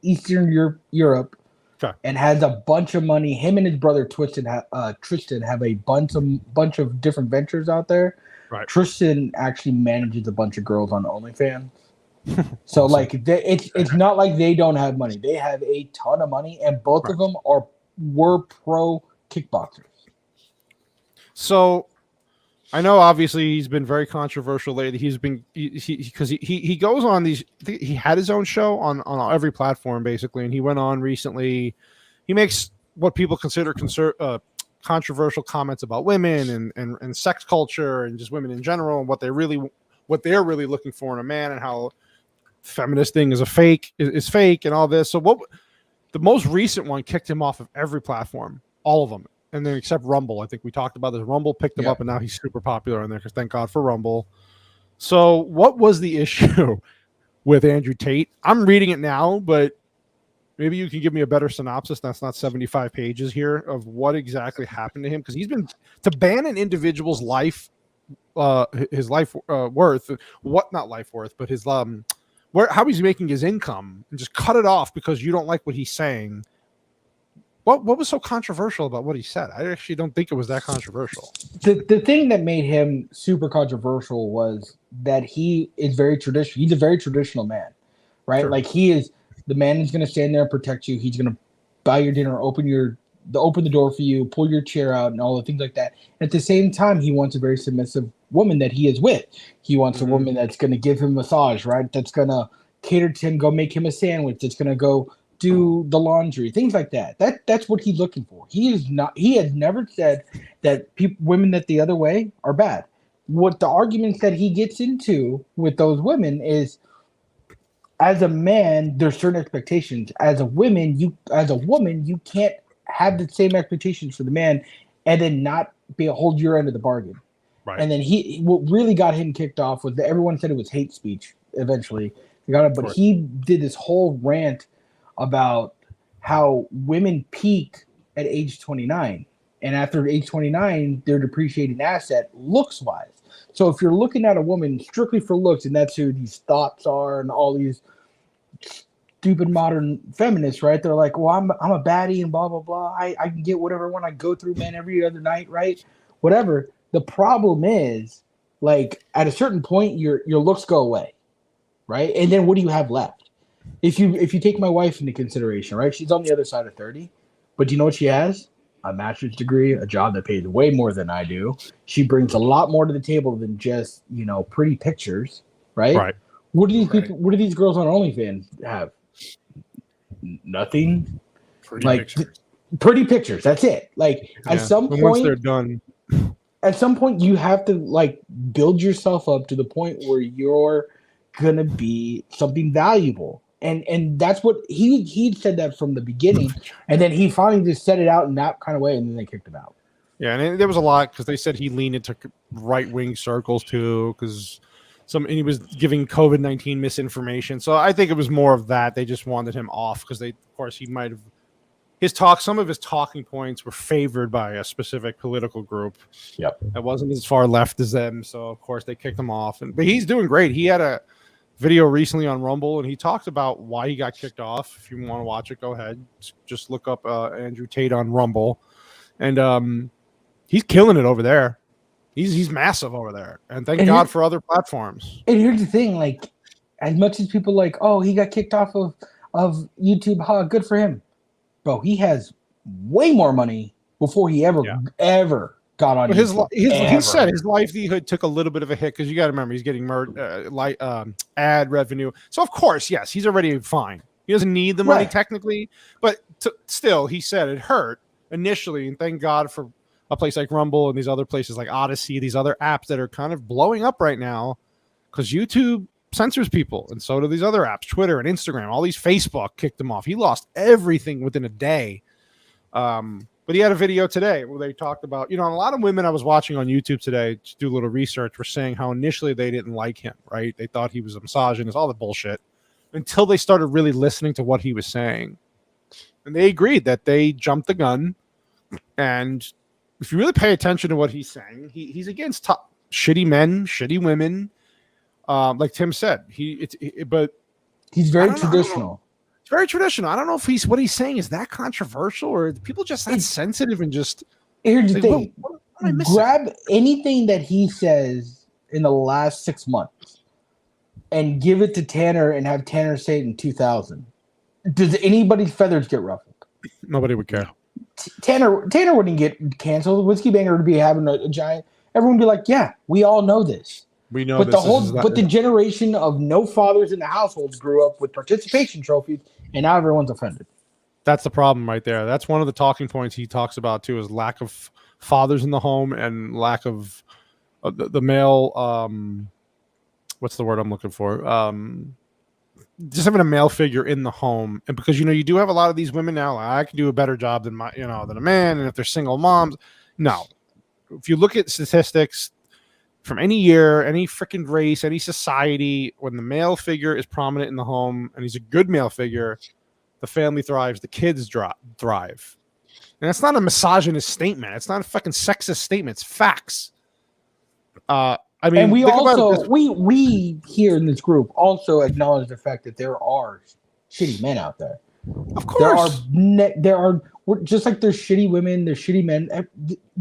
Eastern Europe. Okay. And has a bunch of money. Him and his brother Tristan have a bunch of different ventures out there. Right. Tristan actually manages a bunch of girls on OnlyFans. So awesome. It's not like they don't have money. They have a ton of money, and both of them were pro kickboxers. So I know obviously he's been very controversial lately. He's been because he goes on these. He had his own show on every platform basically, and he went on recently. He makes what people consider controversial comments about women and sex culture and just women in general and what they're really looking for in a man and how feminist thing is fake and all this. So what the most recent one kicked him off of every platform, all of them. And then except Rumble, I think we talked about this. Rumble picked him up, and now he's super popular on there because thank God for Rumble. So what was the issue with Andrew Tate? I'm reading it now, but maybe you can give me a better synopsis. That's not 75 pages here of what exactly happened to him because he's been to ban an individual's life, his life worth, not life worth, but his how he's making his income and just cut it off because you don't like what he's saying. What was so controversial about what he said? I actually don't think it was that controversial. The thing that made him super controversial was that he is very traditional. He's a very traditional man, right? Sure. Like he is the man who's going to stand there and protect you. He's going to buy your dinner, open the door for you, pull your chair out, and all the things like that. And at the same time, he wants a very submissive woman that he is with. He wants a woman that's going to give him massage, right? That's going to cater to him, go make him a sandwich. That's going to go do the laundry, things like that. That's what he's looking for. He has never said that women that the other way are bad. What the arguments that he gets into with those women is, as a man, there's certain expectations. As a woman, you can't have the same expectations for the man and then not hold your end of the bargain. Right. And then what really got him kicked off was that everyone said it was hate speech eventually. But he did this whole rant about how women peak at age 29, and after age 29, they're depreciating asset looks wise. So if you're looking at a woman strictly for looks, and that's who these thoughts are, and all these stupid modern feminists, right? They're like, well, I'm a baddie and blah blah blah. I can get whatever I want. I go through men every other night, right? Whatever. The problem is, like, at a certain point, your looks go away, right? And then what do you have left? If you take my wife into consideration, right? She's on the other side of 30, but do you know what she has? A master's degree, a job that pays way more than I do. She brings a lot more to the table than just, pretty pictures, right? Right. What do these people? What do these girls on OnlyFans have? Nothing. Pretty pictures. That's it. Like, at some point, once they're done, at some point you have to, like, build yourself up to the point where you're gonna be something valuable. And that's what he said that from the beginning, and then he finally just said it out in that kind of way, and then they kicked him out. Yeah, and there was a lot because they said he leaned into right-wing circles too, because he was giving COVID-19 misinformation. So I think it was more of that. They just wanted him off because he might have some of his talking points were favored by a specific political group. Yep, that wasn't as far left as them. So of course they kicked him off. But he's doing great. He had a video recently on Rumble, and he talked about why he got kicked off. If you want to watch it, go ahead. Just look up Andrew Tate on Rumble, and he's killing it over there. He's massive over there, and thank God for other platforms. And here's the thing: like, as much as people like, oh, he got kicked off of YouTube, good for him, bro. He has way more money before he ever got on YouTube. He said his livelihood took a little bit of a hit because you got to remember he's getting ad revenue. So of course, yes, he's already fine. He doesn't need the money technically, but still, he said it hurt initially, and thank God for a place like Rumble and these other places like Odyssey, these other apps that are kind of blowing up right now because YouTube censors people, and so do these other apps, Twitter and Instagram. All these, Facebook kicked him off. He lost everything within a day. But he had a video today where they talked about, a lot of women I was watching on YouTube today to do a little research were saying how initially they didn't like him, right? They thought he was a misogynist, all the bullshit, until they started really listening to what he was saying. And they agreed that they jumped the gun. And if you really pay attention to what he's saying, he's against shitty men, shitty women. Like Tim said, but he's very traditional. It's very traditional. I don't know if what he's saying is that controversial, or people just that sensitive and just. Here's the thing: grab anything that he says in the last 6 months and give it to Tanner and have Tanner say it in 2000. Does anybody's feathers get ruffled? Nobody would care. Tanner wouldn't get canceled. Whiskey Banger would be having a giant. Everyone would be like, "Yeah, we all know this." We know, but the generation of no fathers in the households grew up with participation trophies, and now everyone's offended. That's the problem right there. That's one of the talking points he talks about too, is lack of fathers in the home and lack of the male. What's the word I'm looking for? Just having a male figure in the home, and because you do have a lot of these women now. Like, I can do a better job than than a man, and if they're single moms, no. If you look at statistics from any year, any freaking race, any society, when the male figure is prominent in the home and he's a good male figure, the family thrives, the kids thrive. And it's not a misogynist statement. It's not a fucking sexist statement. It's facts. And we also we here in this group also acknowledge the fact that there are shitty men out there. Of course, there are just like there's shitty women, there's shitty men.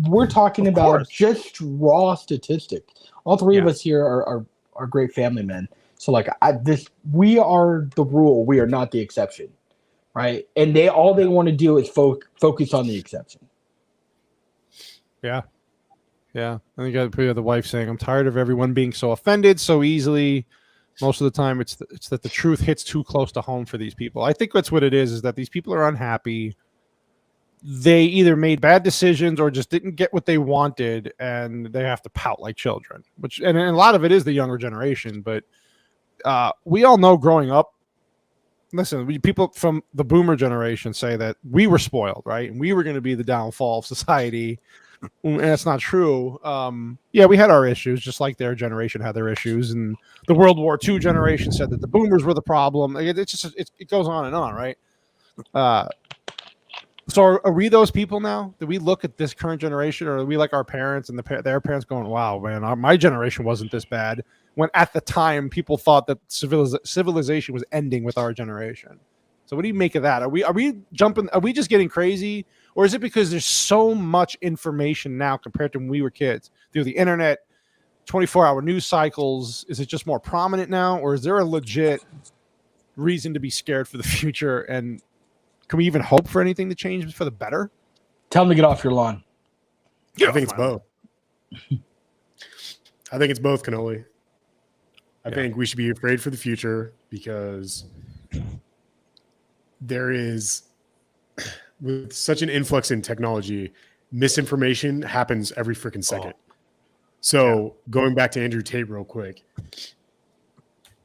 We're talking about just raw statistics. All three of us here are great family men. So like we are the rule. We are not the exception, right? And all they want to do is focus on the exception. Yeah. I think I put the wife saying, "I'm tired of everyone being so offended so easily." Most of the time, it's that the truth hits too close to home for these people. I think that's what it is that these people are unhappy. They either made bad decisions or just didn't get what they wanted, and they have to pout like children. And a lot of it is the younger generation. But we all know growing up, listen, people from the boomer generation say that we were spoiled, right? And we were going to be the downfall of society. and that's not true. Yeah, we had our issues, just like their generation had their issues, and the World War II generation said that the boomers were the problem. Like, it just it goes on, right? So are we those people now? Do we look at this current generation, or are we like our parents and their parents going, "Wow, man, my generation wasn't this bad," when at the time people thought that civilization was ending with our generation? So what do you make of that? Are we jumping? Are we just getting crazy, or is it because there's so much information now compared to when we were kids through the internet, 24-hour news cycles? Is it just more prominent now, or is there a legit reason to be scared for the future? And can we even hope for anything to change for the better? Tell them to get off your lawn. I think it's both. I think it's both, Cannoli. I think we should be afraid for the future because there is, with such an influx in technology, misinformation happens every freaking second. So going back to Andrew Tate real quick,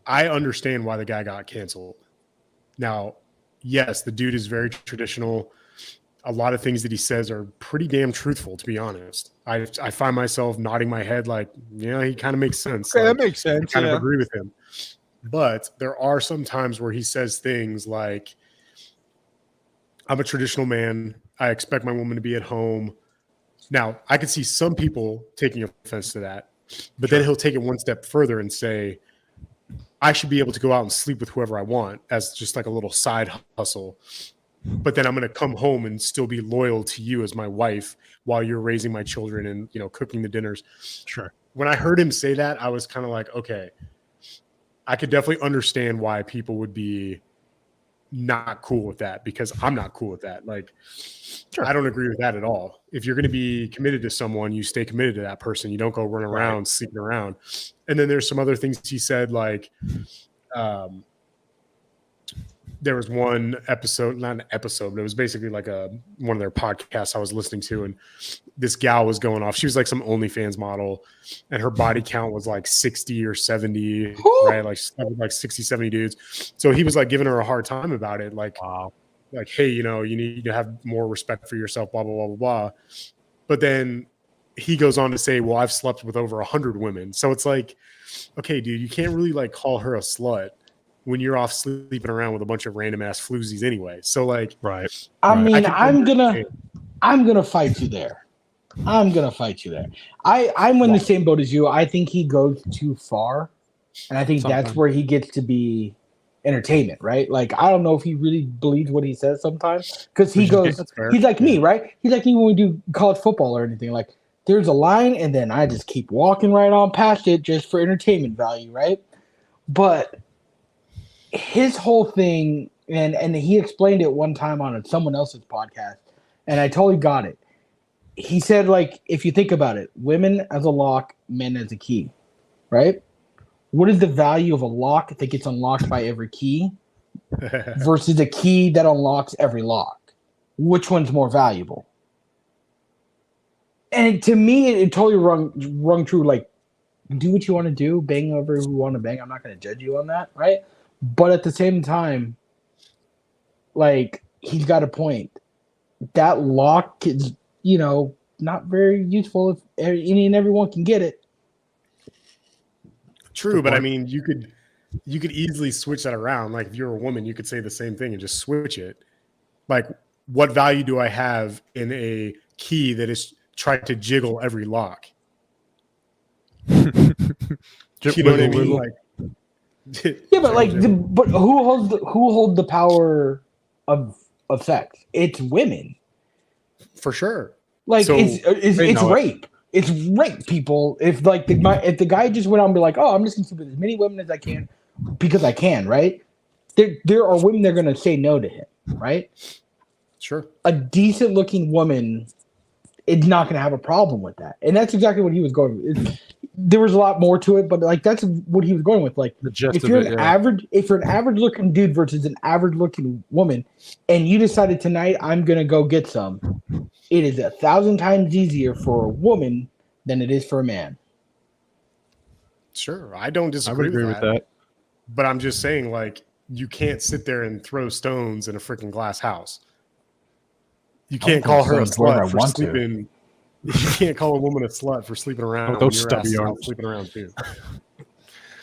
I understand why the guy got canceled. Now, yes, the dude is very traditional. A lot of things that he says are pretty damn truthful, to be honest. I find myself nodding my head like, yeah, he kind of makes sense. Okay, like, that makes sense. I kind of agree with him. But there are some times where he says things like, I'm a traditional man. I expect my woman to be at home. Now, I could see some people taking offense to that, but then he'll take it one step further and say, I should be able to go out and sleep with whoever I want as just like a little side hustle. But then I'm going to come home and still be loyal to you as my wife while you're raising my children and, you know, cooking the dinners. Sure. When I heard him say that, I was kind of like, okay, I could definitely understand why people would be not cool with that, because I'm not cool with that. Like, sure, I don't agree with that at all. If you're going to be committed to someone, you stay committed to that person. You don't go run around sleeping around. And then there's some other things he said, like, there was one episode, not an episode, but it was basically like one of their podcasts I was listening to, and this gal was going off. She was like some OnlyFans model, and her body count was like 60 or 70, right? Like 60, 70 dudes. So he was like giving her a hard time about it. Like, wow. Like, hey, you know, you need to have more respect for yourself, blah, blah, blah, blah, blah. But then he goes on to say, well, I've slept with over 100 women. So it's like, okay, dude, you can't really like call her a slut when you're off sleeping around with a bunch of random ass floozies anyway. So like, I mean, I'm gonna fight you there. I'm in the same boat as you. I think he goes too far, and I think that's where he gets to be entertainment, right? Like, I don't know if he really believes what he says sometimes, because he goes, he's like me, right? He's like me when we do college football or anything. Like, there's a line, and then I just keep walking right on past it just for entertainment value, right? But his whole thing, and he explained it one time on someone else's podcast, and I totally got it. He said, like, if you think about it, women as a lock, men as a key, right? What is the value of a lock that gets unlocked by every key versus a key that unlocks every lock? Which one's more valuable? And to me, it totally rung true. Like, do what you want to do, bang over who you want to bang. I'm not going to judge you on that, right? But at the same time, like, he's got a point. That lock is, you know, not very useful if any and everyone can get it. True, but I mean, you could easily switch that around. Like, if you're a woman, you could say the same thing and just switch it. Like, what value do I have in a key that is trying to jiggle every lock? You know what I mean? Like, yeah, but like, but who holds the power of sex? It's women, for sure. Like, so, it's rape. It's rape, people. If like if the guy just went out and be like, oh, I'm just gonna sleep with as many women as I can because I can, right? There are women that are gonna say no to him, right? Sure. A decent looking woman is not gonna have a problem with that, and that's exactly what he was going with. There was a lot more to it, but like, that's what he was going with. Like, if you're an average looking dude versus an average looking woman, and you decided tonight I'm gonna go get some, it is 1,000 times easier for a woman than it is for a man. Sure, I don't disagree with that. But I'm just saying, like, you can't sit there and throw stones in a freaking glass house. You can't call her a slut for sleeping. You can't call a woman a slut for sleeping around. Those when your stubby ass is out arms. sleeping around too.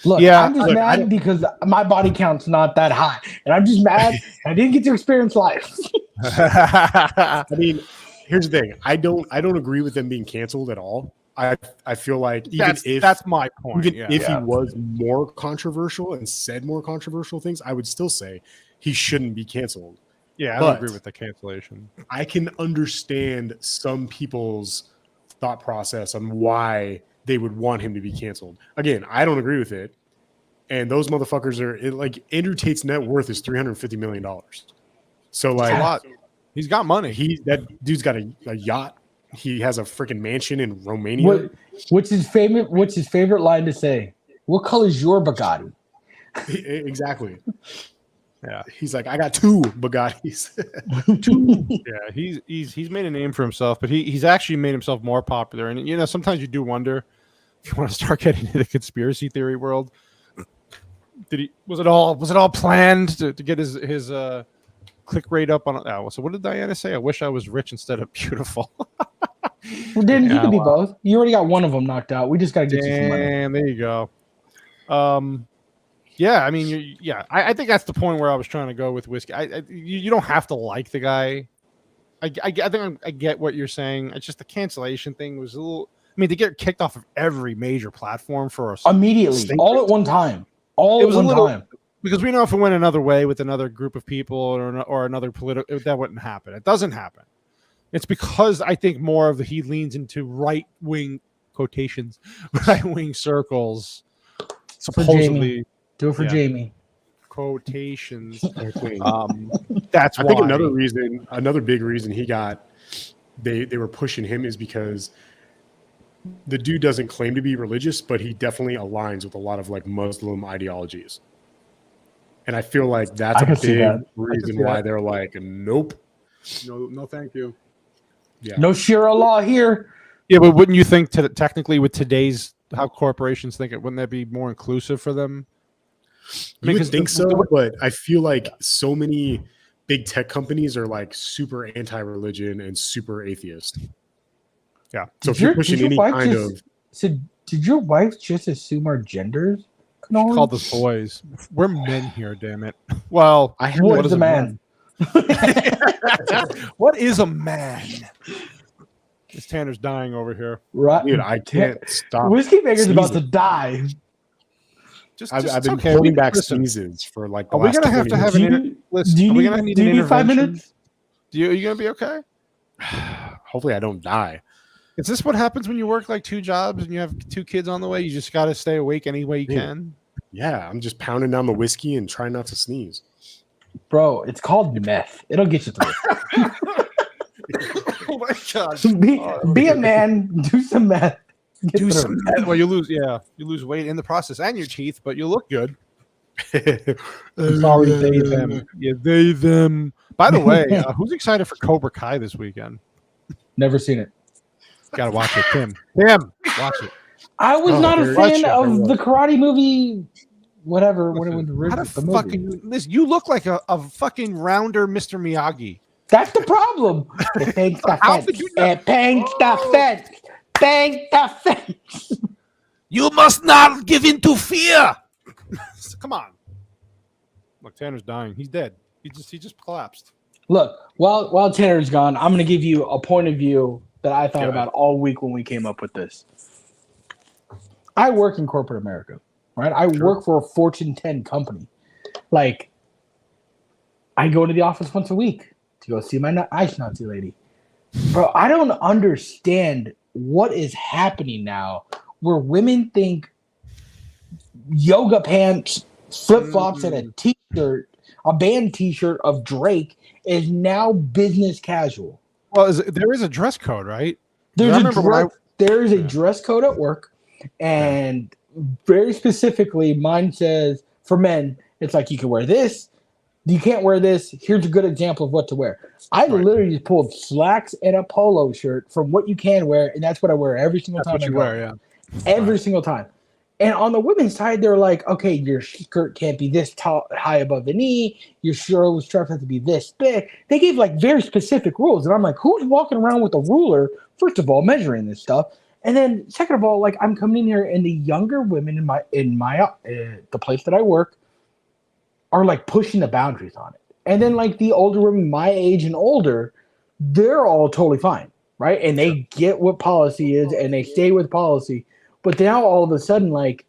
Look, Yeah, I'm just look, I mad don't- because my body count's not that high, and I'm just mad I didn't get to experience life. I mean, here's the thing. I don't agree with them being canceled at all. I feel like even that's my point. even if he was more controversial and said more controversial things, I would still say he shouldn't be canceled. Yeah, I But don't agree with the cancellation. I can understand some people's thought process on why they would want him to be canceled. Again, I don't agree with it. And those motherfuckers are like Andrew Tate's net worth is $350 million. So like a lot. He's got money. that dude's got a yacht. He has a freaking mansion in Romania. What's his favorite line to say? What color's your Bugatti? Exactly. Yeah. He's like, I got 2 Bugattis. Yeah, he's made a name for himself, but he's actually made himself more popular. And you know, sometimes you do wonder if you want to start getting into the conspiracy theory world. Was it all planned to get his click rate up on? Oh, so what did Diana say? I wish I was rich instead of beautiful. Well, Dan, you can be both. You already got one of them knocked out. We just got to get you some money. And there you go. Yeah, I mean, I think that's the point where I was trying to go with whiskey. You don't have to like the guy. I think I get what you're saying. It's just the cancellation thing was a little. I mean, to get kicked off of every major platform for us Immediately, all at one time, time. Because we know if it went another way with another group of people or another political, that wouldn't happen. It doesn't happen. It's because I think more of he leans into right-wing quotations, right-wing circles. Supposedly, do it for Jamie. Quotations. That's I think why. another big reason he got they were pushing him is because the dude doesn't claim to be religious, but he definitely aligns with a lot of like Muslim ideologies. And I feel like that's a big reason why they're like, nope. No, thank you. Yeah. No Shira law here. Yeah, but wouldn't you think technically with today's how corporations think it, wouldn't that be more inclusive for them? You would think so, but I feel like so many big tech companies are like super anti-religion and super atheist. Yeah. So if you're pushing any kind of... So did your wife just assume our genders? She called us boys. We're men here, damn it. Well, what is a man? What is a man? This Tanner's dying over here. Right. Dude, I can't stop. Whiskey Maker's about to die. I've been holding back sneezes for like the last 20 minutes. Are we going to need an intervention? 5 minutes? Are you going to be okay? Hopefully I don't die. Is this what happens when you work like 2 jobs and you have 2 kids on the way? You just got to stay awake any way you can? Yeah, I'm just pounding down the whiskey and trying not to sneeze. Bro, it's called meth. It'll get you through. Oh my God. Be a man. Do some meth. Do some meth. Well, you lose weight in the process and your teeth, but you look good. Sorry, they, them. Yeah, they, them. By the way, who's excited for Cobra Kai this weekend? Never seen it. Gotta watch it, Tim. Tim, watch it. I was not a fan of the karate movie. Whatever. When it was the fucking listen, you look like a fucking rounder Mr. Miyagi. That's the problem. It paints the fence. It paints the fence. Paint the fence. You must not give in to fear. Come on. Look, Tanner's dying. He's dead. He just collapsed. Look, while Tanner's gone, I'm going to give you a point of view that I thought about all week when we came up with this. I work in corporate America, right? I work for a Fortune 10 company. Like, I go to the office once a week to go see my ice Nazi lady. Bro, I don't understand what is happening now where women think yoga pants, flip-flops, and a t-shirt, a band t-shirt of Drake is now business casual. Well, there is a dress code, right? There is a dress code at work, and very specifically, mine says for men, it's like you can wear this, you can't wear this. Here's a good example of what to wear. I literally just pulled slacks and a polo shirt from what you can wear, and that's what I wear every single time. That's what you wear, yeah. Every single time. And on the women's side, they're like, okay, your skirt can't be this tall, high above the knee. Your shoulder straps have to be this thick. They gave like very specific rules. And I'm like, who's walking around with a ruler, first of all, measuring this stuff? And then second of all, like I'm coming in here and the younger women in my the place that I work are like pushing the boundaries on it. And then like the older women my age and older, they're all totally fine, right? And they get what policy is and they stay with policy. But now all of a sudden, like,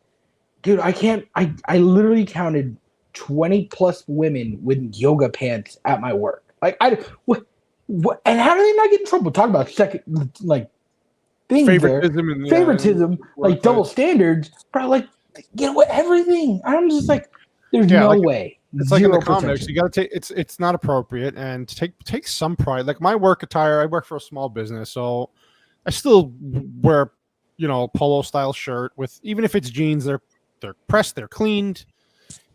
dude, I literally counted 20 plus women with yoga pants at my work. Like, what, and how do they not get in trouble? Talk about second, like, things favoritism there. Favoritism, like double standards, but like, everything. I'm just like, there's no way. It's like in the comics, you got to take it's not appropriate and take some pride. Like my work attire, I work for a small business, so I still wear polo style shirt with, even if it's jeans, they're pressed, they're cleaned,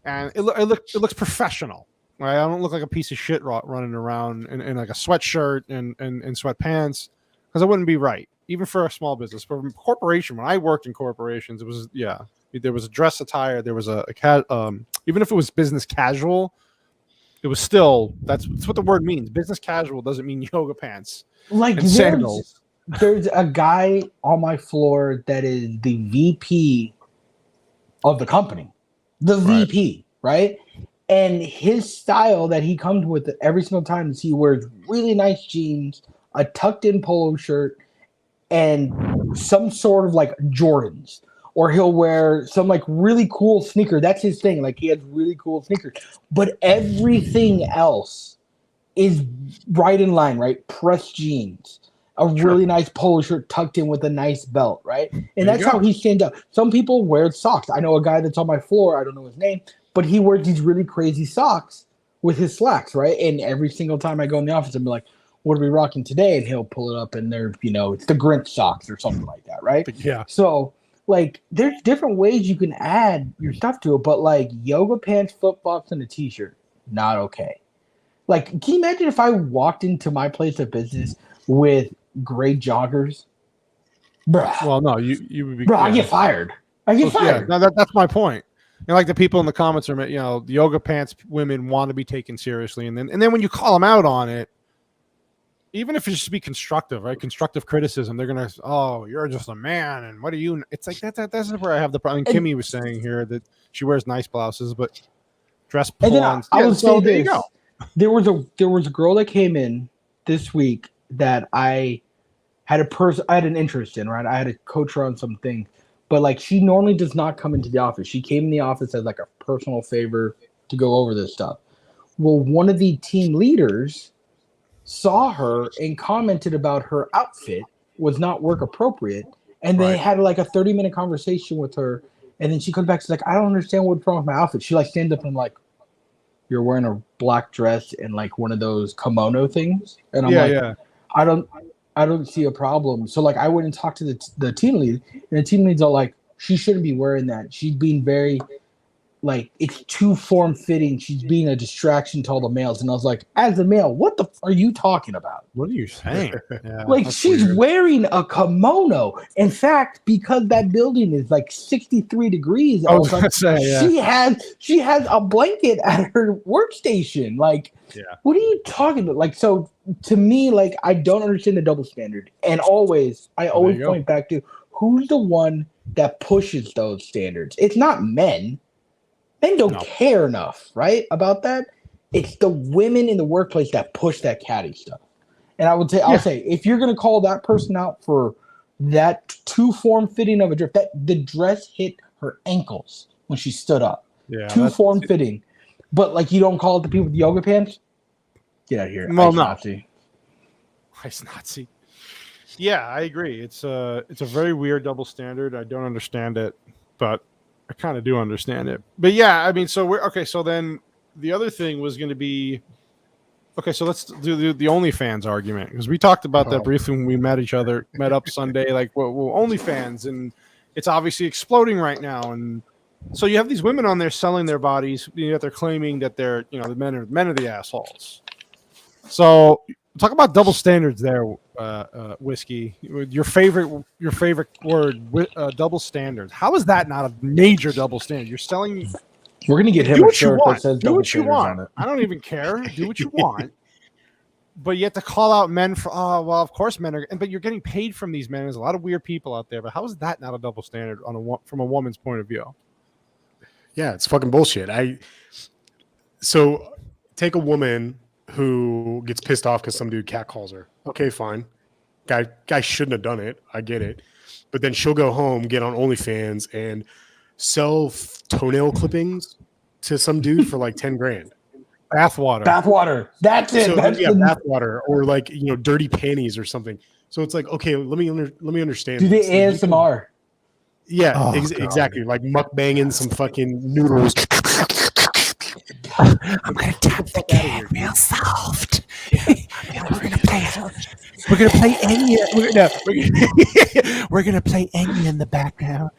and it looks professional. Right? I don't look like a piece of shit running around in like a sweatshirt and sweatpants, because it wouldn't be right, even for a small business. For a corporation, when I worked in corporations, it was there was a dress attire, there was even if it was business casual, it was still that's what the word means. Business casual doesn't mean yoga pants like and sandals. There's a guy on my floor that is the VP of the company, VP, right? And his style that he comes with every single time is he wears really nice jeans, a tucked in polo shirt, and some sort of like Jordans. Or he'll wear some like really cool sneaker. That's his thing. Like he has really cool sneakers. But everything else is right in line, right? Pressed jeans. A really nice polo shirt tucked in with a nice belt, right? And that's how he stands up. Some people wear socks. I know a guy that's on my floor, I don't know his name, but he wears these really crazy socks with his slacks, right? And every single time I go in the office, I'm like, what are we rocking today? And he'll pull it up and they're, it's the Grinch socks or something like that, right? Yeah. So, like, there's different ways you can add your stuff to it, but like yoga pants, flip-flops, and a t-shirt, not okay. Like, can you imagine if I walked into my place of business with gray joggers? Bruh. Well, no, you would be. Bro, I get fired. Yeah, no, that's my point. Like the people in the comments are, the yoga pants women want to be taken seriously, and then when you call them out on it, even if it's just be constructive, right? Constructive criticism, they're gonna, oh, you're just a man, and what are you? It's like that's where I have the problem. And Kimmy was saying here that she wears nice blouses, but dress pull-ons. I would say this. There was a girl that came in this week that I had an interest in, right? I had to coach her on some things, but like she normally does not come into the office. She came in the office as like a personal favor to go over this stuff. Well, one of the team leaders saw her and commented about her outfit was not work appropriate, and they had like a 30-minute conversation with her, and then she comes back, she's like, I don't understand what's wrong with my outfit. She like stands up and like, you're wearing a black dress and like one of those kimono things, and I'm I don't see a problem. So like I went and talked to the team lead, and the team lead's all like, she shouldn't be wearing that. She's being very like, it's too form-fitting. She's being a distraction to all the males. And I was like, as a male, what the are you talking about? What are you saying? Like, she's wearing a kimono. In fact, because that building is like 63 degrees, I was gonna say, she has a blanket at her workstation. Like, what are you talking about? Like, so to me, like, I don't understand the double standard. And I always point back to who's the one that pushes those standards. It's not men. Men don't care enough, right, about that. It's the women in the workplace that push that catty stuff. And I would say, I'll say, if you're gonna call that person out for that too form-fitting of a dress, that the dress hit her ankles when she stood up. Yeah, too form-fitting. But like, you don't call it the people with the yoga pants. Get out of here. Well, Ice Nazi. Yeah, I agree. It's a very weird double standard. I don't understand it, but I kind of do understand it. But yeah, I mean, so we're okay. So then the other thing was going to be, okay, so let's do the OnlyFans argument, because we talked about that briefly when we met up Sunday, like, well, OnlyFans, and it's obviously exploding right now. And so you have these women on there selling their bodies, yet they're claiming that they're, the men are the assholes. So talk about double standards there. whiskey. Your favorite word, double standards. How is that not a major double standard? You're selling. We're gonna get him Do a what you shirt that want. says Do double what you standards want. on it. I don't even care. Do what you want. But you have to call out men for, oh, well, of course men are, but you're getting paid from these men. There's a lot of weird people out there. But how is that not a double standard from a woman's point of view? Yeah, it's fucking bullshit. So take a woman who gets pissed off because some dude catcalls her. Okay, fine. Guy shouldn't have done it. I get it. But then she'll go home, get on OnlyFans, and sell toenail clippings to some dude for like 10 grand. Bathwater. That's it. So, That's bathwater, or like, dirty panties or something. So it's like, okay, let me understand. Do the this. ASMR? Yeah, exactly. Like mukbanging some fucking noodles. I'm gonna tap the can real soft. We're gonna play Enya. We're gonna play Enya in the background.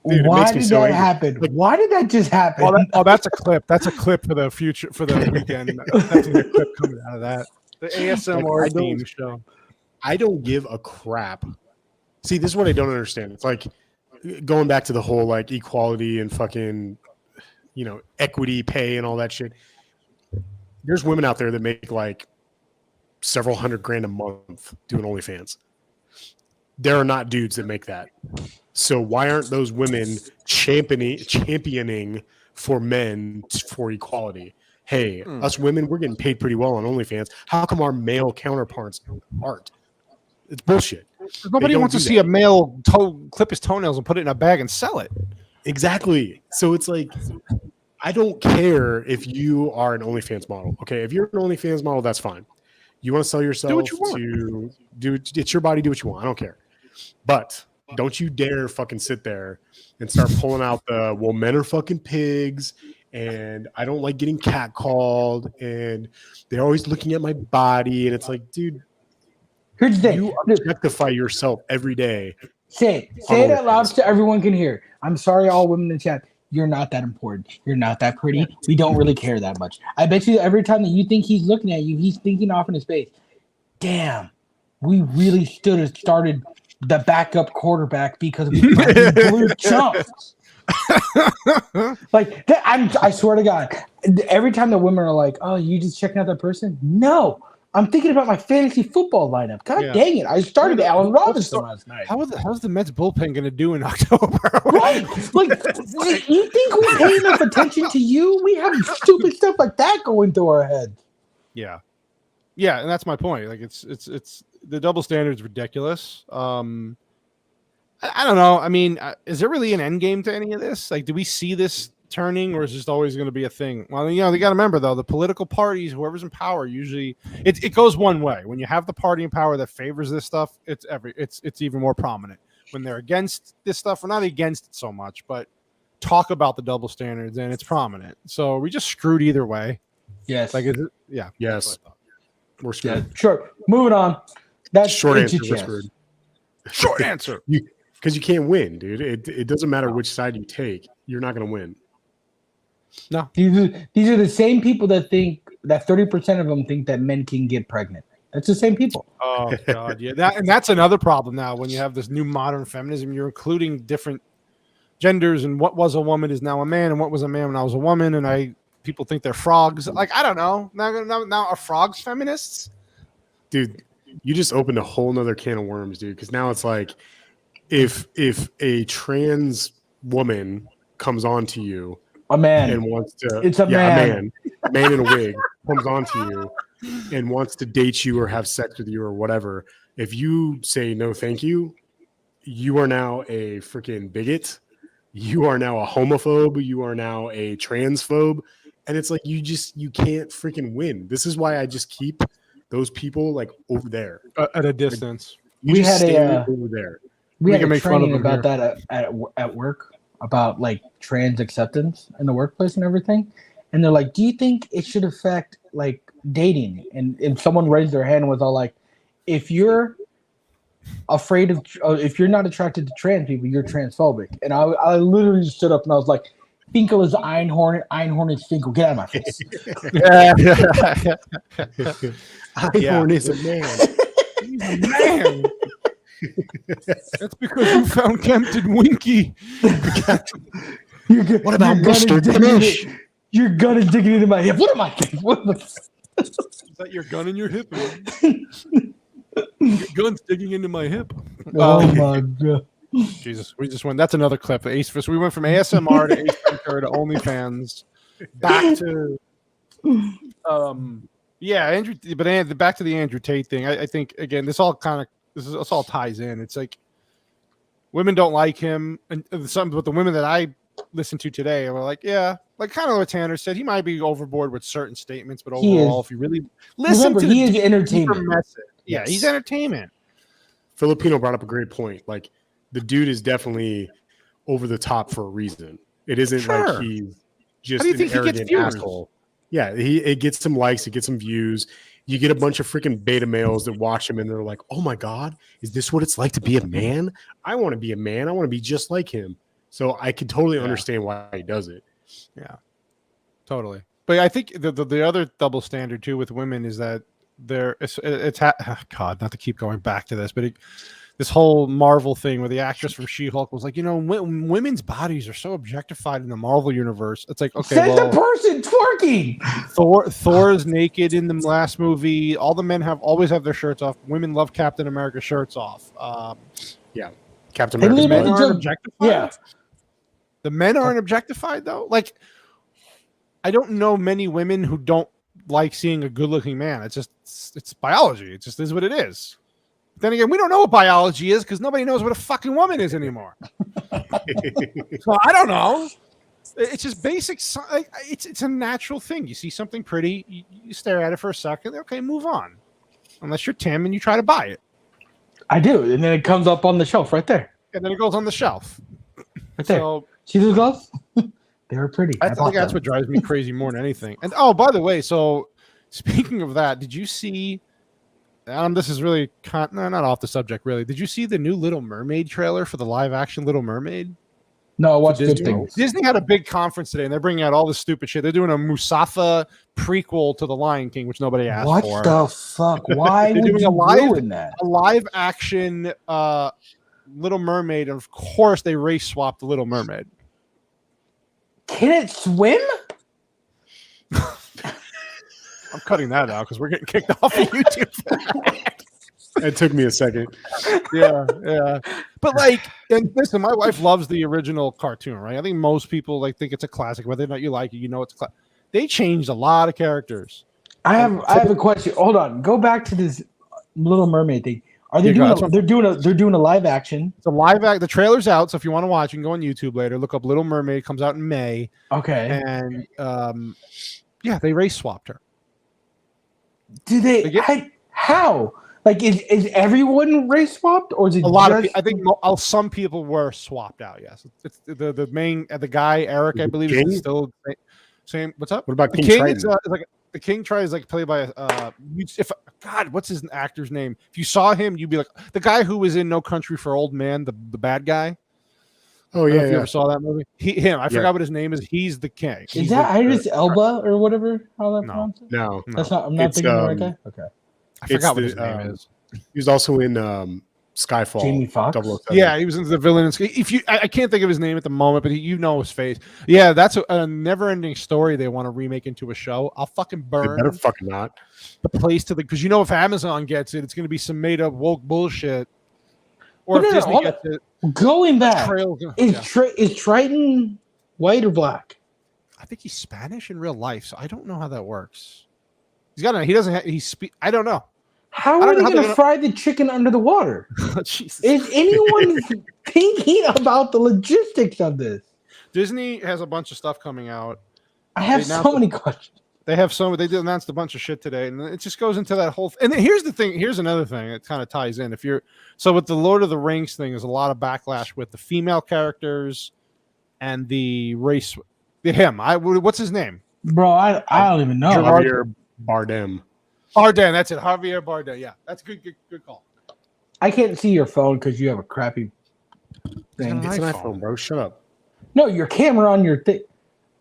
Dude, why did that happen? Like, why did that just happen? That's a clip. That's a clip for the future, for the weekend. That's a clip coming out of that. The ASMR theme show. I don't give a crap. See, this is what I don't understand. It's like going back to the whole like equality and fucking, equity pay and all that shit. There's women out there that make like several $100,000 a month doing OnlyFans. There are not dudes that make that. So why aren't those women championing for men for equality? Hey, us women, we're getting paid pretty well on OnlyFans. How come our male counterparts aren't? It's bullshit. Nobody wants to see a male clip his toenails and put it in a bag and sell it. Exactly. So it's like, I don't care if you are an OnlyFans model. Okay, if you're an OnlyFans model, that's fine. You want to sell yourself, do what you want. It's your body, do what you want. I don't care. But don't you dare fucking sit there and start pulling out men are fucking pigs, and I don't like getting catcalled, and they're always looking at my body, and it's like, dude, here's the thing. You objectify yourself every day. Say it out loud so everyone can hear. I'm sorry, all women in the chat. You're not that important. You're not that pretty. We don't really care that much. I bet you every time that you think he's looking at you, he's thinking off in his face. Damn, we really started the backup quarterback because of blue chumps. Like that, I swear to God, every time the women are like, "Oh, you just checking out that person?" No, I'm thinking about my fantasy football lineup. God dang it! I started Allen Robinson last night. How's the Mets bullpen going to do in October? Right? Like, you think we pay enough attention to you? We have stupid stuff like that going through our heads. Yeah, and that's my point. Like, it's the double standard's ridiculous. I don't know. I mean, is there really an end game to any of this? Like, do we see this turning, or is this always going to be a thing? Well, they got to remember, though, the political parties, whoever's in power, usually it goes one way. When you have the party in power that favors this stuff, it's even more prominent. When they're against this stuff, we're not against it so much, but talk about the double standards, and it's prominent. So we just screwed either way. Yes. Like, is it? Yeah. Yes. We're screwed. Yeah, sure. Moving on. That's short answer. We're screwed. Short answer. Because you can't win, dude. It doesn't matter which side you take. You're not going to win. No. These are the same people that think that 30% of them think that men can get pregnant. That's the same people. Oh God, yeah. That's another problem now. When you have this new modern feminism, you're including different genders, and what was a woman is now a man, and what was a man when I was a woman, and people think they're frogs. Like, I don't know. Now are frogs feminists? Dude, you just opened a whole nother can of worms, dude. Because now it's like, if a trans woman comes on to you, a man, and wants to, it's a man in a wig comes on to you and wants to date you or have sex with you or whatever. If you say no, thank you, you are now a freaking bigot. You are now a homophobe. You are now a transphobe. And it's like, you can't freaking win. This is why I just keep those people like over there at a distance. Like, we had over there. We had a training about that at work, about like trans acceptance in the workplace and everything. And they're like, do you think it should affect like dating? And someone raised their hand and was all like, if you're afraid of, if you're not attracted to trans people, you're transphobic. And I literally stood up and I was like, Finkel is Einhorn. Einhorn is Finkel. Get out of my face. Einhorn is a man. He's a man. That's because you found Captain Winky. What about Mr. Dinesh? Your gun is digging into my hip. What am I thinking? Is that your gun in your hip? Your gun's digging into my hip. Oh my god. Jesus, we just went. That's another clip. Ace. So we went from ASMR to Ace Ventura to OnlyFans, back to, Andrew. But back to the Andrew Tate thing. I think again, this all ties in. It's like women don't like him, and some. But the women that I listened to today were like, yeah, like kind of what Tanner said. He might be overboard with certain statements, but overall, if you really listen to he is entertainment. Message, yeah, he's entertainment. Filipino brought up a great point. Like, the dude is definitely over the top for a reason. It isn't like he's just an arrogant asshole. Yeah, it gets some likes, it gets some views. You get a bunch of freaking beta males that watch him and they're like, oh my God, is this what it's like to be a man? I want to be a man. I want to be just like him. So I can totally understand why he does it. Yeah, totally. But I think the other double standard too with women is that God, not to keep going back to this, but this whole Marvel thing where the actress from She-Hulk was like, women's bodies are so objectified in the Marvel universe. It's like, okay, the person twerking. Thor is naked in the last movie. All the men always have their shirts off. Women love Captain America shirts off. Captain America's men aren't objectified. Yeah. The men aren't objectified though. Like, I don't know many women who don't like seeing a good-looking man. It's biology. It just is what it is. Then again, we don't know what biology is because nobody knows what a fucking woman is anymore. So I don't know. It's just basic. It's a natural thing. You see something pretty, you stare at it for a second. Okay, move on. Unless you're Tim and you try to buy it. I do, and then it comes up on the shelf right there. And then it goes on the shelf. Right there. So, see those gloves? They were pretty. I think that's what drives me crazy more than anything. And by the way, so speaking of that, did you see? This is really not off the subject, really. Did you see the new Little Mermaid trailer for the live-action Little Mermaid? No, I watched Disney. good things. Disney had a big conference today, and they're bringing out all this stupid shit. They're doing a Musafa prequel to The Lion King, which nobody asked for. What the fuck? Why would you ruin that? A live-action Little Mermaid, and of course, they race-swapped the Little Mermaid. Can it swim? I'm cutting that out because we're getting kicked off of YouTube. It took me a second. Yeah. But and listen, my wife loves the original cartoon, right? I think most people think it's a classic, whether or not you like it, it's a classic. They changed a lot of characters. I have a question. Hold on. Go back to this Little Mermaid thing. Are they they're doing a live action? It's a live act. The trailer's out, so if you want to watch, you can go on YouTube later. Look up Little Mermaid. Comes out in May. Okay. And they race swapped her. Do they? How? Is everyone race swapped, or is it a lot of? I think some people were swapped out. Yes, it's the guy Eric, I believe, is still same. What's up? What about the King? It's the King tries played by what's his actor's name? If you saw him, you'd be like the guy who was in No Country for Old Men, the bad guy. Oh yeah, if you ever saw that movie. I forgot what his name is. He's the King. Is that Idris Elba or whatever? How that pronounced? No, that's not. I'm not thinking the right guy. Okay, I forgot what his name is. He was also in Skyfall. Jamie Foxx. Yeah, he was into the villain. I can't think of his name at the moment, but his face. Yeah, that's a never-ending story they want to remake into a show. I'll fucking burn. They better fucking not. The place because if Amazon gets it, it's going to be some made-up woke bullshit. Or if Disney gets it. Going back, is Triton white or black? I think he's Spanish in real life, so I don't know how that works. I don't know. How are they going to fry the chicken under the water? Jesus. Is anyone thinking about the logistics of this? Disney has a bunch of stuff coming out. I have so many questions. They announced a bunch of shit today, and it just goes into that whole. And then here's the thing. Here's another thing that kind of ties in. With the Lord of the Rings thing, there's a lot of backlash with the female characters and the race. What's his name? Bro, I don't even know. Javier Bardem. That's it. Javier Bardem. Yeah, that's good call. I can't see your phone because you have a crappy thing. It's an iPhone, bro. Shut up. No, your camera on your thing.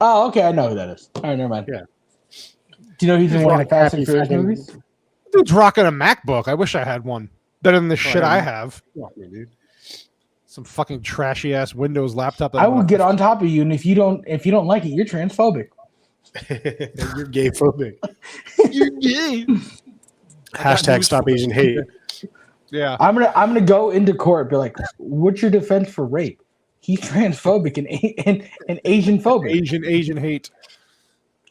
Oh, okay, I know who that is. All right, never mind. Yeah. Do you know he's in one of the Fast and Furious fucking- movies? Dude's rocking a MacBook. I wish I had one. Better than the shit I have. Fuck me, dude. Some fucking trashy ass Windows laptop. That I will get on top of you, and if you don't like it, you're transphobic. You're gay phobic. You're gay. Hashtag stop Asian hate. Yeah. I'm gonna go into court, be like, "What's your defense for rape?" He's transphobic and Asian phobic. Asian hate.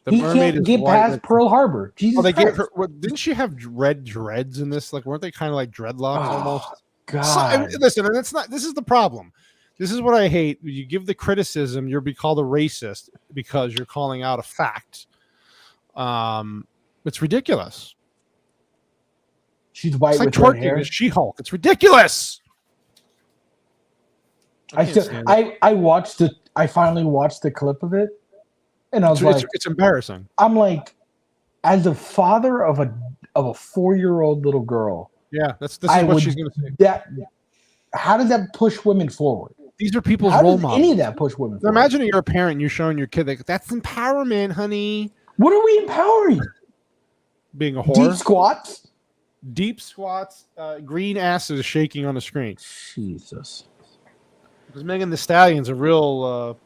The He mermaid can't is get white. past Pearl Harbor. Jesus Oh, they Christ. gave her. What, didn't she have red dreads in this? Like, weren't they kind of like dreadlocks almost? God. So, I mean, listen, and it's not. This is the problem. This is what I hate. You give the criticism, you'll be called a racist because you're calling out a fact. It's ridiculous. She's white It's like with red twerking hair. as She-Hulk. It's ridiculous. I finally watched the clip of it, and I was like, It's embarrassing. I'm like, as a father of a 4-year-old little girl, Yeah, this is I what would- she's going to say. that how does that push women forward? These are people's How role does models. any of that push women So forward? imagine you're a parent and you're showing your kid like that's empowerment, honey. What are we empowering? Being a Deep whore, squats? deep squats, green asses shaking on the screen. Jesus. Because Megan Thee Stallion's a real.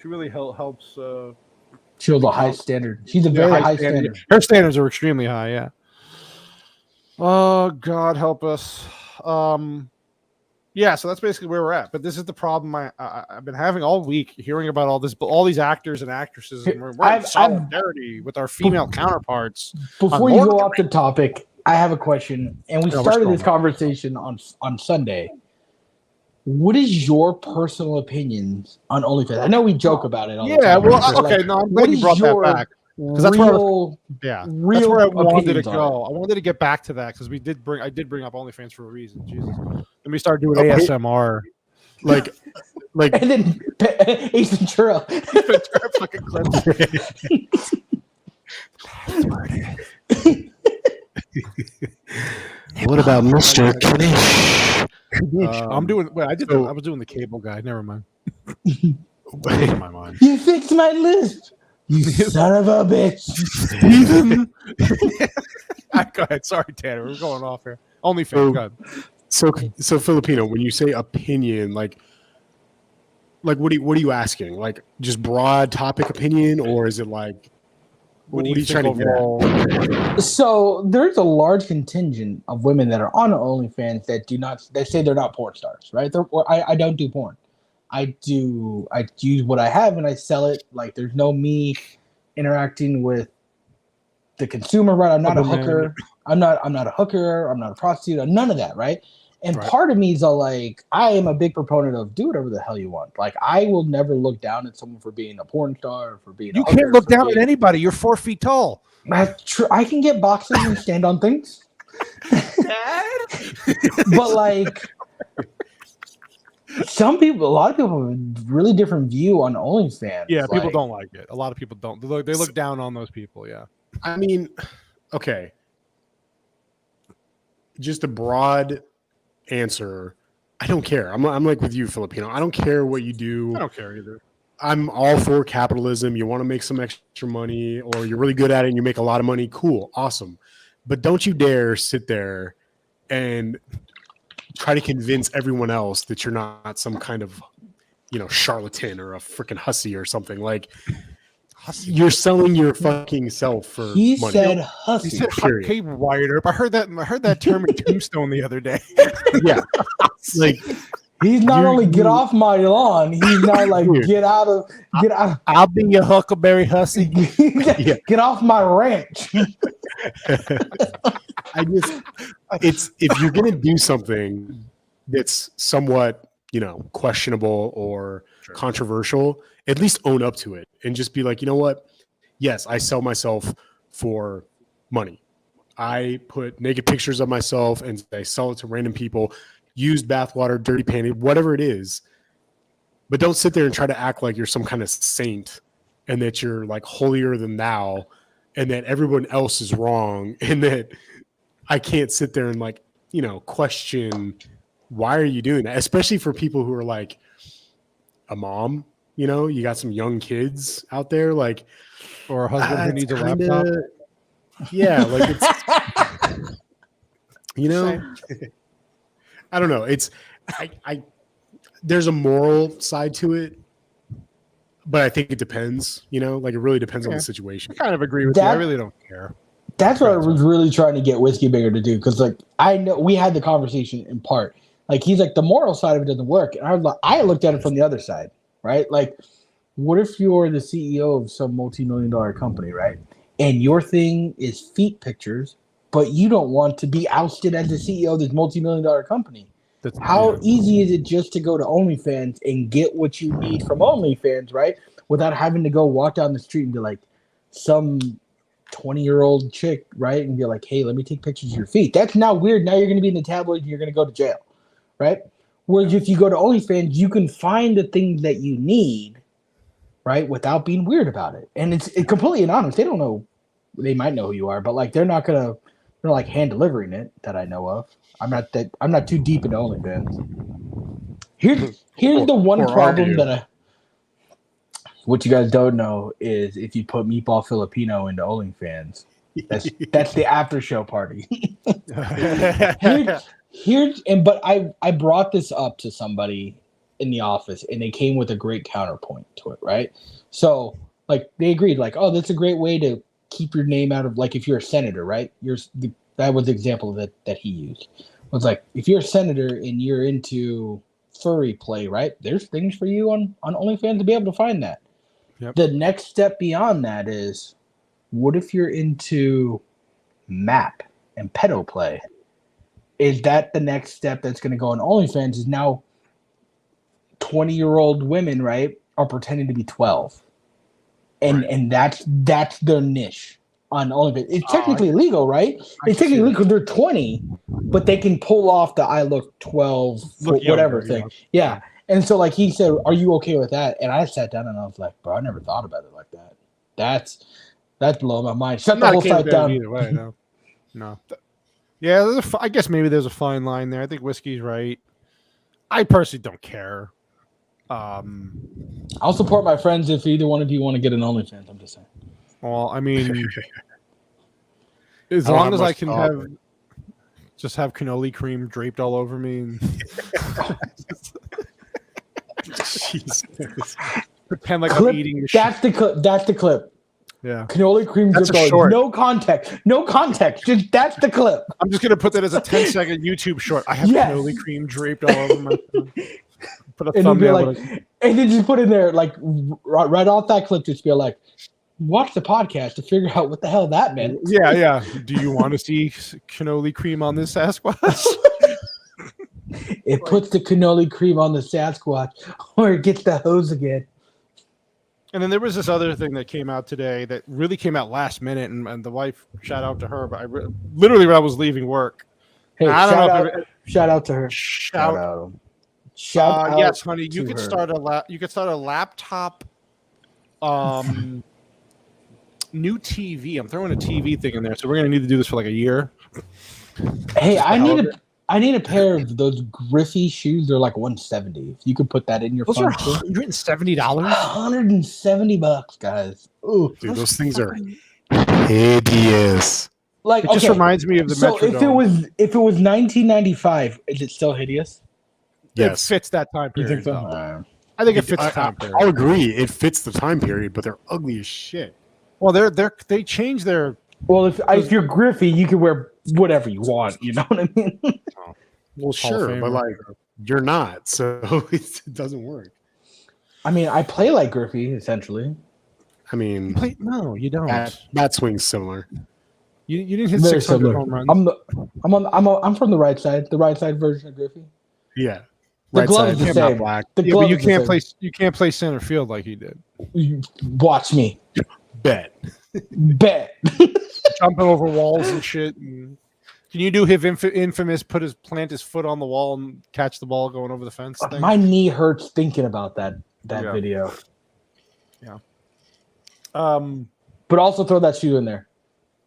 She really helps. She holds a high standard. She's a very high standard. Her standards are extremely high. Yeah. Oh God, help us. Yeah, so that's basically where we're at. But this is the problem I've been having all week, hearing about all these actors and actresses, and we're in solidarity with our female counterparts. Before you go off the topic, I have a question, and we started this conversation on Sunday. What is your personal opinions on OnlyFans? I know we joke about it. All the time, but okay. No, I'm glad you brought that back. Because that's where that's where I wanted to go. I wanted to get back to that because I did bring up OnlyFans for a reason. Jesus, let me start doing ASMR, like, and then Ace Ventura. fucking clips. what about Mr. Knish? I'm doing. Wait, I was doing the cable guy. Never mind. In my mind. You fixed my list. You son of a bitch. Go ahead. Sorry, Tanner. We're going off here. OnlyFans. Go ahead. So Filipino, when you say opinion, like what are you asking? Like just broad topic opinion, or is it like what are you trying to get at? So there's a large contingent of women that are on OnlyFans that say they're not porn stars, right? I don't do porn. I use what I have and I sell it. Like there's no me interacting with the consumer, right? I'm not a hooker. I'm not a hooker. I'm not a prostitute. I'm none of that, right? And part of me is like, I am a big proponent of do whatever the hell you want. Like I will never look down at someone for being a porn star or for being. You can't look down at anybody. You're 4 feet tall. That's true. I can get boxes and stand on things. But like. A lot of people have a really different view on OnlyFans. Yeah, people don't like it. A lot of people don't. They look down on those people. Yeah. I mean, okay. Just a broad answer. I don't care. I'm like with you, Filipino. I don't care what you do. I don't care either. I'm all for capitalism. You want to make some extra money, or you're really good at it and you make a lot of money. Cool, awesome. But don't you dare sit there and try to convince everyone else that you're not some kind of, charlatan or a freaking hussy or something. Like, you're selling your fucking self for money. Said hussy. He said cable wired up. I heard that term in Tombstone the other day. Yeah. Like he's not only get off my lawn, he's not like get out. I'll be your Huckleberry hussy. Get off my ranch. If you're gonna do something that's somewhat, questionable or controversial, at least own up to it and just be like, you know what? Yes, I sell myself for money. I put naked pictures of myself and I sell it to random people, used bathwater, dirty panty, whatever it is. But don't sit there and try to act like you're some kind of saint and that you're like holier than thou and that everyone else is wrong and that I can't sit there and like, question why are you doing that? Especially for people who are like a mom You know, you got some young kids out there, like, Or a husband who it's needs a kinda- laptop. Yeah, like it's, you know, I don't know. It's, I there's a moral side to it, but I think it depends. You know, like it really depends on Yeah. the situation. I kind of agree with you. I That- really don't care. That's what I was really trying to get Whiskey Bigger to do, because like I know we had the conversation in part. Like he's like the moral side of it doesn't work, and I looked at it from the other side, right? Like, what if you're the CEO of some multi-million-dollar company, right? And your thing is feet pictures, but you don't want to be ousted as the CEO of this multi-million-dollar company. How easy is it just to go to OnlyFans and get what you need from OnlyFans, right? Without having to go walk down the street and be like some 20-year-old chick, right? And be like, hey, let me take pictures of your feet. That's now weird. Now you're going to be in the tabloid and you're going to go to jail, right? Whereas if you go to OnlyFans, you can find the things that you need, right, without being weird about it. And it's completely anonymous. They don't know. They might know who you are, but like they're not like hand delivering it that I know of. I'm not too deep into OnlyFans. Here's the one problem that what you guys don't know is if you put Meatball Filipino into OnlyFans, that's the after show party. But I brought this up to somebody in the office and they came with a great counterpoint to it, right? So like they agreed, like, oh, that's a great way to keep your name out of, like, if you're a senator, right? That was the example that he used. Was like, if you're a senator and you're into furry play, right? There's things for you on OnlyFans to be able to find that. Yep. The next step beyond that is, what if you're into map and pedo play? Is that the next step that's going to go on OnlyFans? Is now 20-year-old women, right, are pretending to be 12, and that's their niche on OnlyFans. It's technically illegal, right? It's technically illegal because they're 20, but they can pull off the I look 12, whatever thing. Yeah. And so, like, he said, are you okay with that? And I sat down and I was like, bro, I never thought about it like that. That's blowing my mind. Shut the whole site down. Either way, no. Yeah, I guess maybe there's a fine line there. I think Whiskey's right. I personally don't care. I'll support my friends if either one of you want to get an OnlyFans. I'm just saying. Well, I mean, as long as I can have cannoli cream draped all over me and pretend like I'm eating the That's the clip. Yeah. Cannoli cream draped all over. No context. Just that's the clip. I'm just gonna put that as a 10-second YouTube short. I have cannoli cream draped all over my phone. Put a thumbnail. And then just put in there, like, right off that clip, just be like, watch the podcast to figure out what the hell that meant. Yeah. Do you want to see cannoli cream on this Sasquatch? It puts the cannoli cream on the Sasquatch, or it gets the hose again. And then there was this other thing that came out today that really came out last minute, and the wife, shout out to her, but literally when I was leaving work. Hey, shout out to her. Shout out. Yes, honey, you could start a laptop new TV. I'm throwing a TV thing in there, so we're gonna need to do this for like a year. Hey, I need a pair of those Griffey shoes. They're like $170. If you could put that in your phone. Those are $170. $170, guys. Ooh, dude, those things are hideous. Like, it just reminds me of the Metrodome. If it was 1995, is it still hideous? Yes, it fits that time period. You think so? I think it fits the time period. I'll agree, it fits the time period, but they're ugly as shit. Well, they change their. Well, if you're Griffey, you can wear whatever you want. You know what I mean? Well, sure, but like you're not, so it doesn't work. I mean, I play like Griffey essentially. I mean, no, you don't. Bat swing's similar. You didn't hit 600 home runs. I'm from the right side version of Griffey. Yeah, the glove is the same. Black. But you can't play center field like he did. Watch me. Bet. Jumping over walls and shit. Can you do his infamous plant his foot on the wall and catch the ball going over the fence thing? My knee hurts thinking about that video. Yeah. But also throw that shoe in there.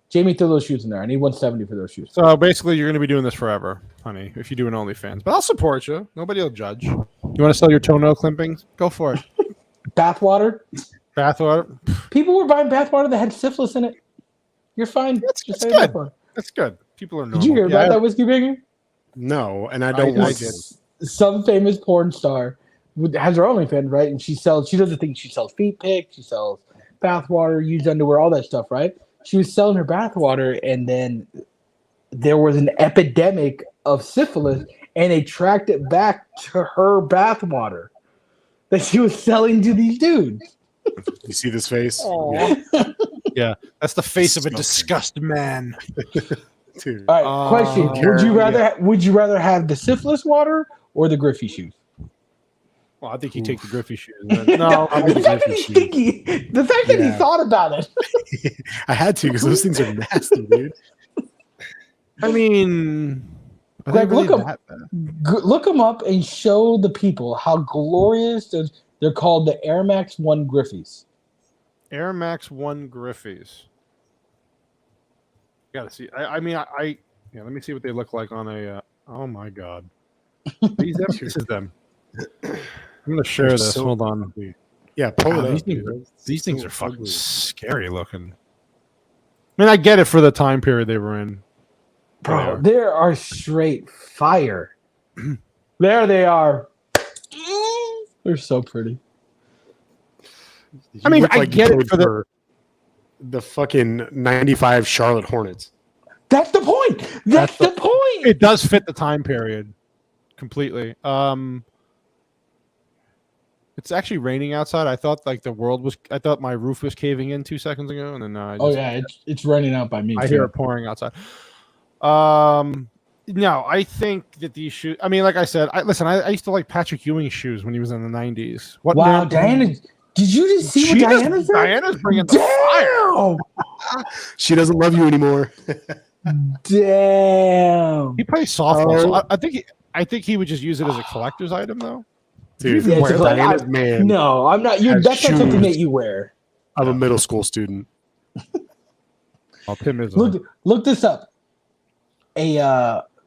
Jamie, throw those shoes in there. I need 170 for those shoes. So basically, you're going to be doing this forever, honey, if you do an OnlyFans. But I'll support you. Nobody will judge. You want to sell your toenail clippings? Go for it. Bathwater. Bathwater. People were buying bathwater that had syphilis in it. You're fine. That's Just good. say bathwater. That's good. People are normal. Did you hear about that, Whiskey Banger? No, and I don't I want did. to. Some famous porn star has her OnlyFans, right? And she does the thing. She sells feet pics, she sells bathwater, used underwear, all that stuff, right? She was selling her bathwater, and then there was an epidemic of syphilis, and they tracked it back to her bathwater that she was selling to these dudes. You see this face? Yeah, that's the face of a Disgusting. disgusted man. Dude. All right, question: Would you rather have the syphilis water or the Griffey shoes? Well, I think you take the Griffey shoes. No, No, the fact that he's thinking, the fact that he Yeah. thought about it. I had to because those things are nasty, dude. I mean, are Greg, they really look that bad? Look them up and show the people how glorious they're called. The Air Max 1 Griffies. Air Max 1 Griffies. Gotta see. I mean, yeah. Let me see what they look like on a. Oh my god, this is them. I'm gonna share They're this. so Hold on. ugly. Yeah, pull Wow, it these up. things, Dude. these things So are fucking ugly. scary looking. I mean, I get it for the time period they were in. Bro, they are straight fire. There they are. They're so pretty. You I mean, look I like you get it played for the fucking 95 Charlotte Hornets. That's the point. That's the point. It does fit the time period completely. It's actually raining outside. I thought like I thought my roof was caving in 2 seconds ago, and then I just, Oh yeah, it's raining out by me. I too. hear it pouring outside. No, I think that these shoes. I mean, like I said, I used to like Patrick Ewing's shoes when he was in the '90s. What Wow, now? Diana, did you just see what Diana's doing? Diana's bringing the fire. Damn. She doesn't love you anymore. Damn. He plays softball. Oh. So I think he would just use it as a collector's item, though. Dude, Yeah, it's like, Diana's man No, I'm not. has That's not something shoes. that you wear. of a middle school student. Oh, Tim is. Look this up.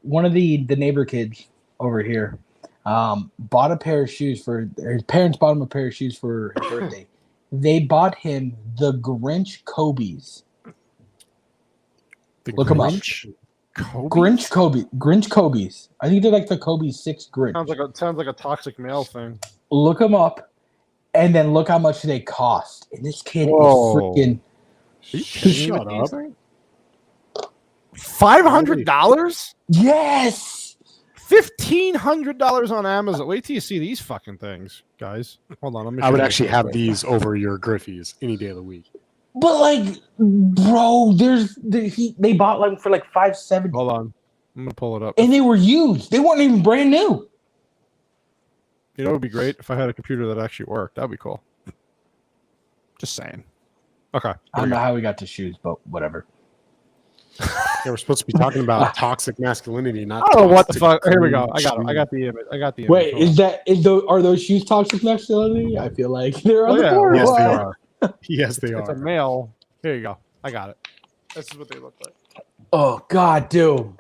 One of the neighbor kids over here bought a pair of shoes for his parents. Bought him a pair of shoes for his birthday. They bought him the Grinch Kobe's. Look 'em up. Grinch Kobe's. I think they're like the Kobe's 6 Grinch. Sounds like a toxic male thing. Look them up, and then look how much they cost. And this kid Whoa. is freaking. Shut up. $500? Yes. $1,500 on Amazon. Wait till you see these fucking things, guys. Hold on, let me. I would show you actually this have quick. these over your Griffies any day of the week. But like, bro, they bought like for like $570, Hold on, I'm gonna pull it up. and they were used. They weren't even brand new. You know, it would be great if I had a computer that actually worked. That'd be cool. Just saying. Okay. I don't know how we got to shoes, but whatever. Yeah, we're supposed to be talking about toxic masculinity, not. I don't know what the toxic fuck. Here we go. I got it. shoes. I got the image. I got the image. Wait, Hold on. are those shoes toxic masculinity? I feel like they're on Oh, the yeah. board. Yes, they What? are. Yes, they It's a are. male. Here you go. I got it. This is what they look like. Oh God, dude.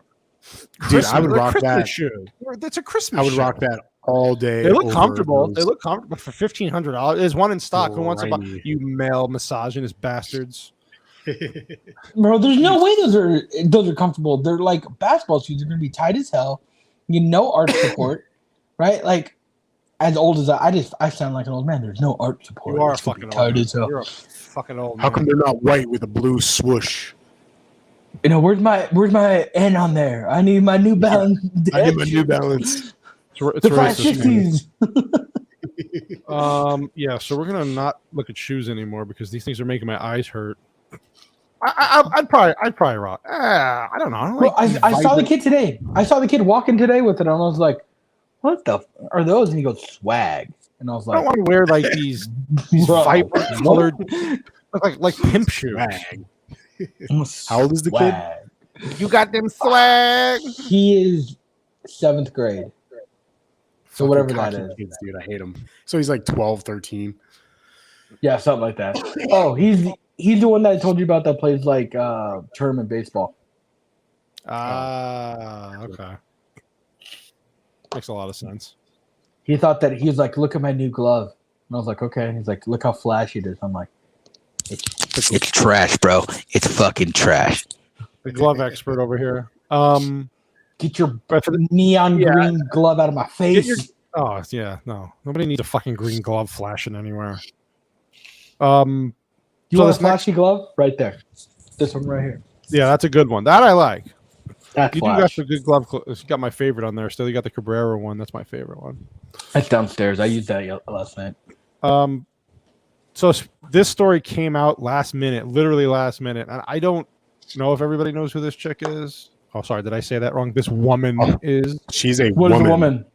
Dude, I would They're rock Christmas that. shoe. That's a Christmas. I would shoe. rock that all day. They look over comfortable. those They look comfortable for $1,500. There's one in stock. Who wants to buy? Grimy. You male misogynist bastards. Bro, there's no way those are comfortable. They're like basketball shoes. They're gonna be tight as hell. You know, arch support, right? Like, as old as I sound like an old man. There's no arch support. You are a It's gonna be fucking tight old man. as hell. You're a fucking old man. How come they're not white with a blue swoosh? You know, where's my N on there? I need my New Balance. I need my New Balance. It's The racist, man. 560s. Yeah, so we're gonna not look at shoes anymore because these things are making my eyes hurt. I'd probably rock. I don't know. I, don't Well, like I saw the vibrant- kid today. I saw the kid walking today with it, and I was like, "What the are those?" And he goes, "Swag." And I was I don't like, want to wear like these Bro, vibrant colored, look like pimp shoes. Swag. How old is the kid? Swag. You got them swag. He is 7th grade. So Fucking whatever that cocky is. kids, dude, I hate them. So he's like 12, 13. Yeah, something like that. Oh, he's the one that I told you about that plays like tournament baseball. Okay. Makes a lot of sense. He thought that he was like, "Look at my new glove." I was like, okay. He's like, look how flashy it is. I'm like, It's trash, bro. It's fucking trash. The glove expert over here. get your But for the- neon yeah. green glove out of my Get face. your, oh yeah, no. Nobody needs a fucking green glove flashing anywhere. So you want a this next- flashy glove? Right there. This one right here. Yeah, that's a good one. That I like. That's You do got flash. the good glove. You got my favorite on there. Still, you got the Cabrera one. That's my favorite one. That's downstairs. I used that last night. So this story came out last minute, literally last minute, and I don't know if everybody knows who this chick is. Oh, sorry, did I say that wrong? This woman is. She's a What is woman. a woman?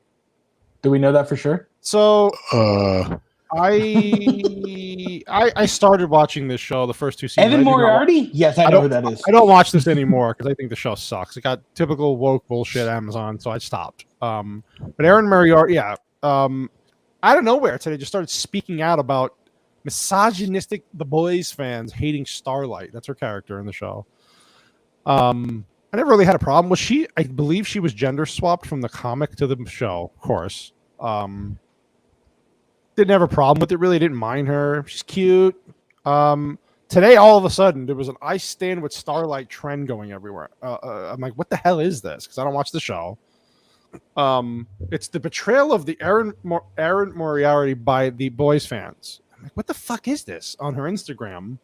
Do we know that for sure? So Uh, I started watching this show, the first two seasons. Evan I did not wa- Moriarty? Yes, I know who that is. I don't watch this anymore because I think the show sucks. It got typical woke bullshit Amazon, so I stopped. But Erin Moriarty, yeah, out of nowhere today, just started speaking out about misogynistic The Boys fans hating Starlight. That's her character in the show. I never really had a problem. Was she? I believe she was gender swapped from the comic to the show. Of course. Didn't have a problem with it. Really didn't mind her. She's cute. Today, all of a sudden, there was an "I stand with Starlight" trend going everywhere. I'm like, what the hell is this? Because I don't watch the show. It's the betrayal of the Erin Moriarty by the Boys fans. I'm like, what the fuck is this on her Instagram?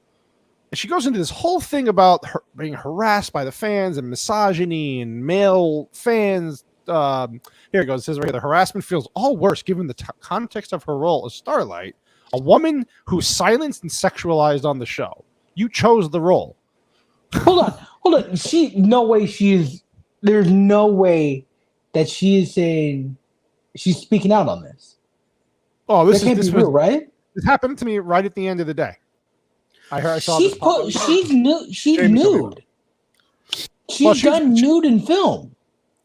And she goes into this whole thing about her being harassed by the fans and misogyny and male fans. Here it goes. It says right here, the harassment feels all worse given the context of her role as Starlight, a woman who's silenced and sexualized on the show. You chose the role. Hold on. There's no way that she is saying she's speaking out on this. Oh, That can't be real, right? This happened to me right at the end of the day. I saw She's this pop up. she's nude. She's Jamie told me nude. She's done nude in film.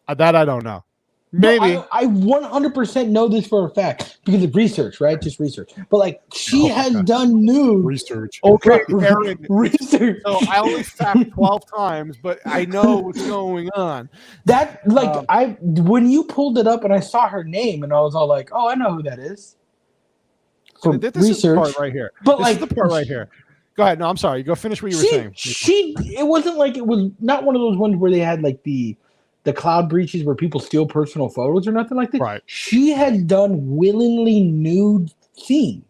That I don't know. No, Maybe. I 100% know this for a fact because of research, right? Just research. But like she has done nude research. Okay, Erin. research. So I only fact 12 times, but I know what's going on. That when you pulled it up and I saw her name and I was all like, oh, I know who that is. For This is the research, part right here. but This is the part right here. Go ahead. No, I'm sorry. Go finish what you were saying. It wasn't like it was not one of those ones where they had like the cloud breaches where people steal personal photos or nothing like that. Right. She has done willingly nude scenes.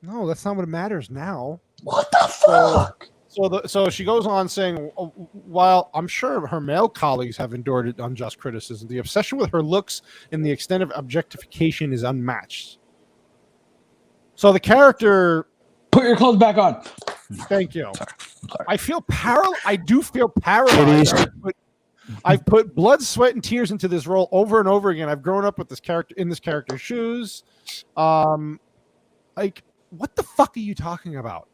No, that's not what matters now. What the fuck? So she goes on saying, while I'm sure her male colleagues have endured unjust criticism, the obsession with her looks and the extent of objectification is unmatched. So the character. Put your clothes back on. Thank you. Sorry. I do feel paralyzed. I've put blood, sweat, and tears into this role over and over again. I've grown up with this character in this character's shoes. Like, what the fuck are you talking about?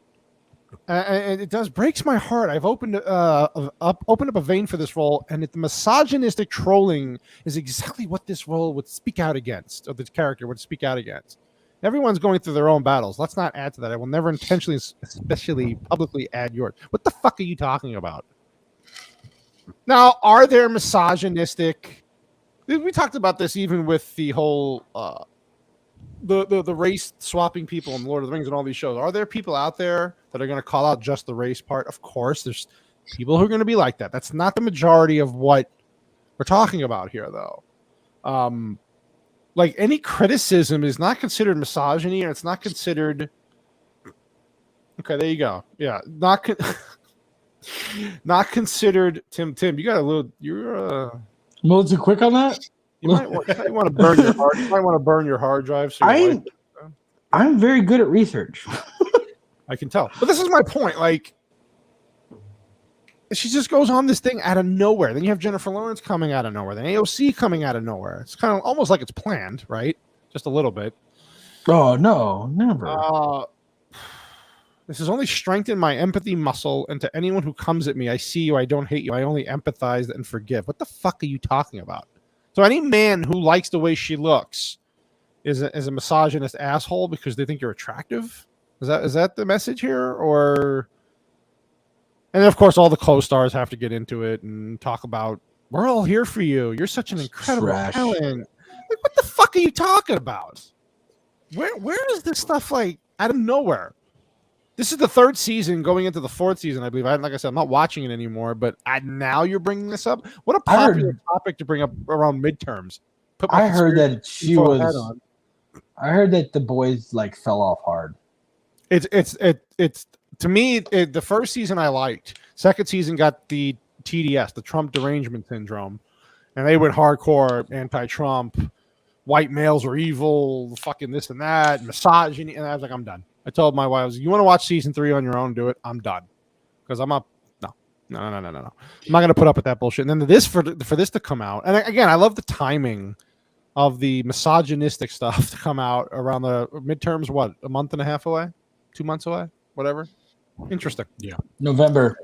And it breaks my heart. I've opened up a vein for this role, and the misogynistic trolling is exactly what this role would speak out against, or the character would speak out against. Everyone's going through their own battles. Let's not add to that. I will never intentionally, especially publicly, add yours. What the fuck are you talking about? Now, are there misogynistic? We talked about this even with the whole the race swapping people in Lord of the Rings and all these shows. Are there people out there that are going to call out just the race part? Of course, there's people who are going to be like that. That's not the majority of what we're talking about here, though. Like any criticism is not considered misogyny, and it's not considered. Okay, there you go. Yeah, not considered. Tim, you got a little. You're a little too quick on that. You might want to burn your hard. You might want to burn your hard drive. So I'm very good at research. I can tell, but this is my point. Like, she just goes on this thing out of nowhere. Then you have Jennifer Lawrence coming out of nowhere. Then AOC coming out of nowhere. It's kind of almost like it's planned, right? Just a little bit. Oh no, never. This has only strengthened my empathy muscle. And to anyone who comes at me, I see you. I don't hate you. I only empathize and forgive. What the fuck are you talking about? So any man who likes the way she looks is a misogynist asshole because they think you're attractive. Is that the message here? Or, and then of course all the co-stars have to get into it and talk about, we're all here for you. You're such an incredible talent. Like, what the fuck are you talking about? where is this stuff like out of nowhere? This is the third season, going into the fourth season, I believe. Like I said, I'm not watching it anymore. But now you're bringing this up. What a popular topic to bring up around midterms. I heard that I heard that the boys like fell off hard. It's to me the first season I liked. Second season got the TDS, the Trump derangement syndrome, and they went hardcore anti-Trump. White males are evil, fucking this and that, misogyny, and I was like, I'm done. I told my wife, you want to watch season 3 on your own, do it. I'm done because I'm up. No. I'm not going to put up with that bullshit. And then for this to come out, and again, I love the timing of the misogynistic stuff to come out around the midterms. What, a month and a half away, 2 months away, whatever. Interesting. Yeah, November.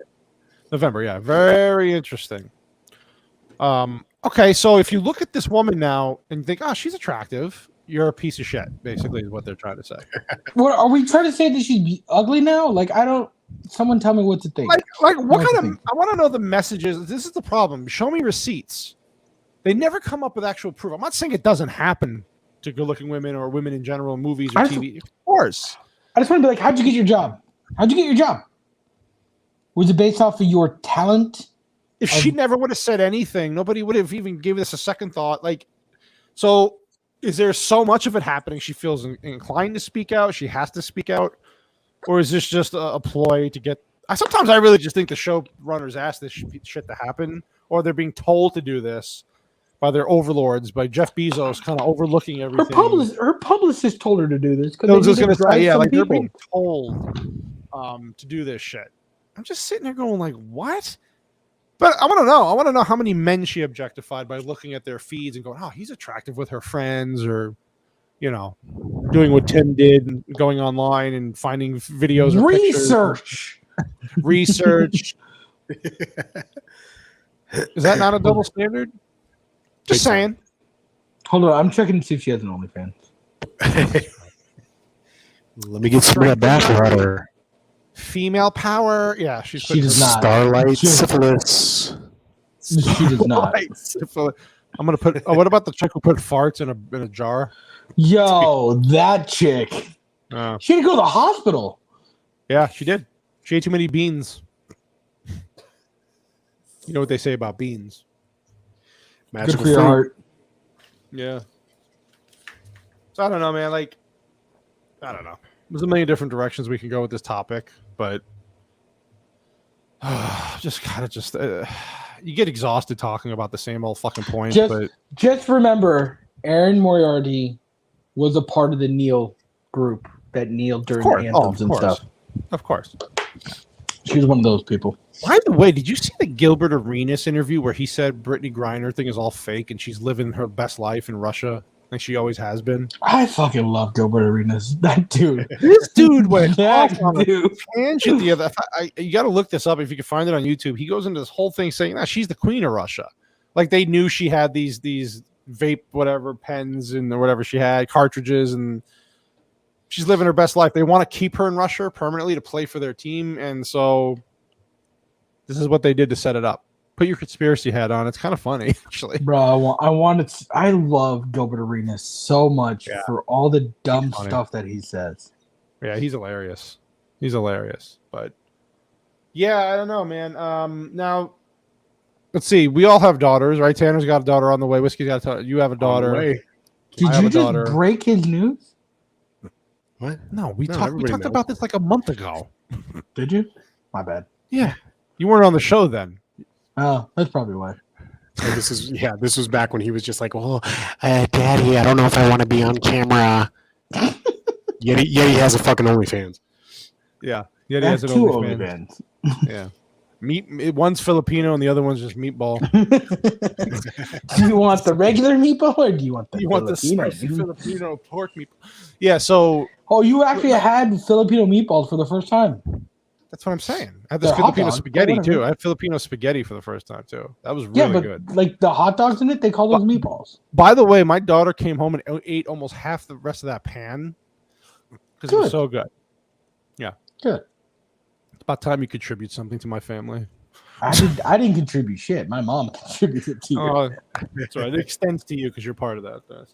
Yeah, very interesting. Okay, so if you look at this woman now and think, oh, she's attractive, you're a piece of shit, basically, is what they're trying to say. What are we trying to say that she's ugly now? Like, I don't. Someone tell me what to think. Like what kind of? I want to know the messages. This is the problem. Show me receipts. They never come up with actual proof. I'm not saying it doesn't happen to good-looking women or women in general in movies or TV. Of course. I just want to be like, how'd you get your job? Was it based off of your talent? If she never would have said anything, nobody would have even given this a second thought. Like, so is there so much of it happening? She feels inclined to speak out. She has to speak out, or is this just a ploy to get? Sometimes I really just think the showrunners ask this shit to happen, or they're being told to do this by their overlords, by Jeff Bezos, kind of overlooking everything. Her publicist told her to do this. I was just going to say, yeah, like they're being told to do this shit. I'm just sitting there going, like, what? But I want to know. I want to know how many men she objectified by looking at their feeds and going, "Oh, he's attractive with her friends," or, you know, doing what Tim did, and going online and finding videos. Or Research. Is that not a double standard? Just saying. Hold on, I'm checking to see if she has an OnlyFans. Let me get some of that bathwater. out of her. Female power. Yeah, she does not. Starlight syphilis. She does not. I'm gonna put. Oh, what about the chick who put farts in a jar? Yo, that chick. She had to go to the hospital. Yeah, she did. She ate too many beans. You know what they say about beans? Good for your heart. Yeah. So I don't know, man. Like, I don't know. There's a million different directions we can go with this topic, but you get exhausted talking about the same old fucking points. Just remember, Erin Moriarty was a part of the Neil group that kneeled during the anthems and stuff. Of course. She was one of those people. By the way, did you see the Gilbert Arenas interview where he said Brittany Griner thing is all fake and she's living her best life in Russia like she always has been? I fucking love Gilbert Arenas. That dude. This dude went off on a tangent the other. You got to look this up if you can find it on YouTube. He goes into this whole thing saying, she's the queen of Russia. Like they knew she had these vape whatever pens and whatever she had, cartridges, and she's living her best life. They want to keep her in Russia permanently to play for their team, and so this is what they did to set it up. Put your conspiracy hat on. It's kind of funny, actually. Bro, I love Gilbert Arenas so much for all the dumb stuff that he says. Yeah, he's hilarious. But yeah, I don't know, man. Now, let's see. We all have daughters, right? Tanner's got a daughter on the way. Whiskey's got a daughter. You have a daughter. Did you just break his news? What? No, we talked about this like a month ago. Did you? My bad. Yeah. You weren't on the show then. Oh, that's probably why. This was back when he was just like, "Oh, Daddy, I don't know if I want to be on camera." Yet he has a fucking OnlyFans. Yeah, he has an OnlyFans. Yeah, one's Filipino and the other one's just meatball. Do you want the regular meatball or do you want the spicy Filipino pork meatball? Yeah. So. Oh, you actually had Filipino meatballs for the first time. That's what I'm saying. I had this Filipino spaghetti too. I had Filipino spaghetti for the first time too. That was really good. Like the hot dogs in it, they call those meatballs. By the way, my daughter came home and ate almost half the rest of that pan because it was so good. Yeah, good. It's about time you contribute something to my family. I didn't contribute shit. My mom contributed to you. That's right. It extends to you because you're part of that.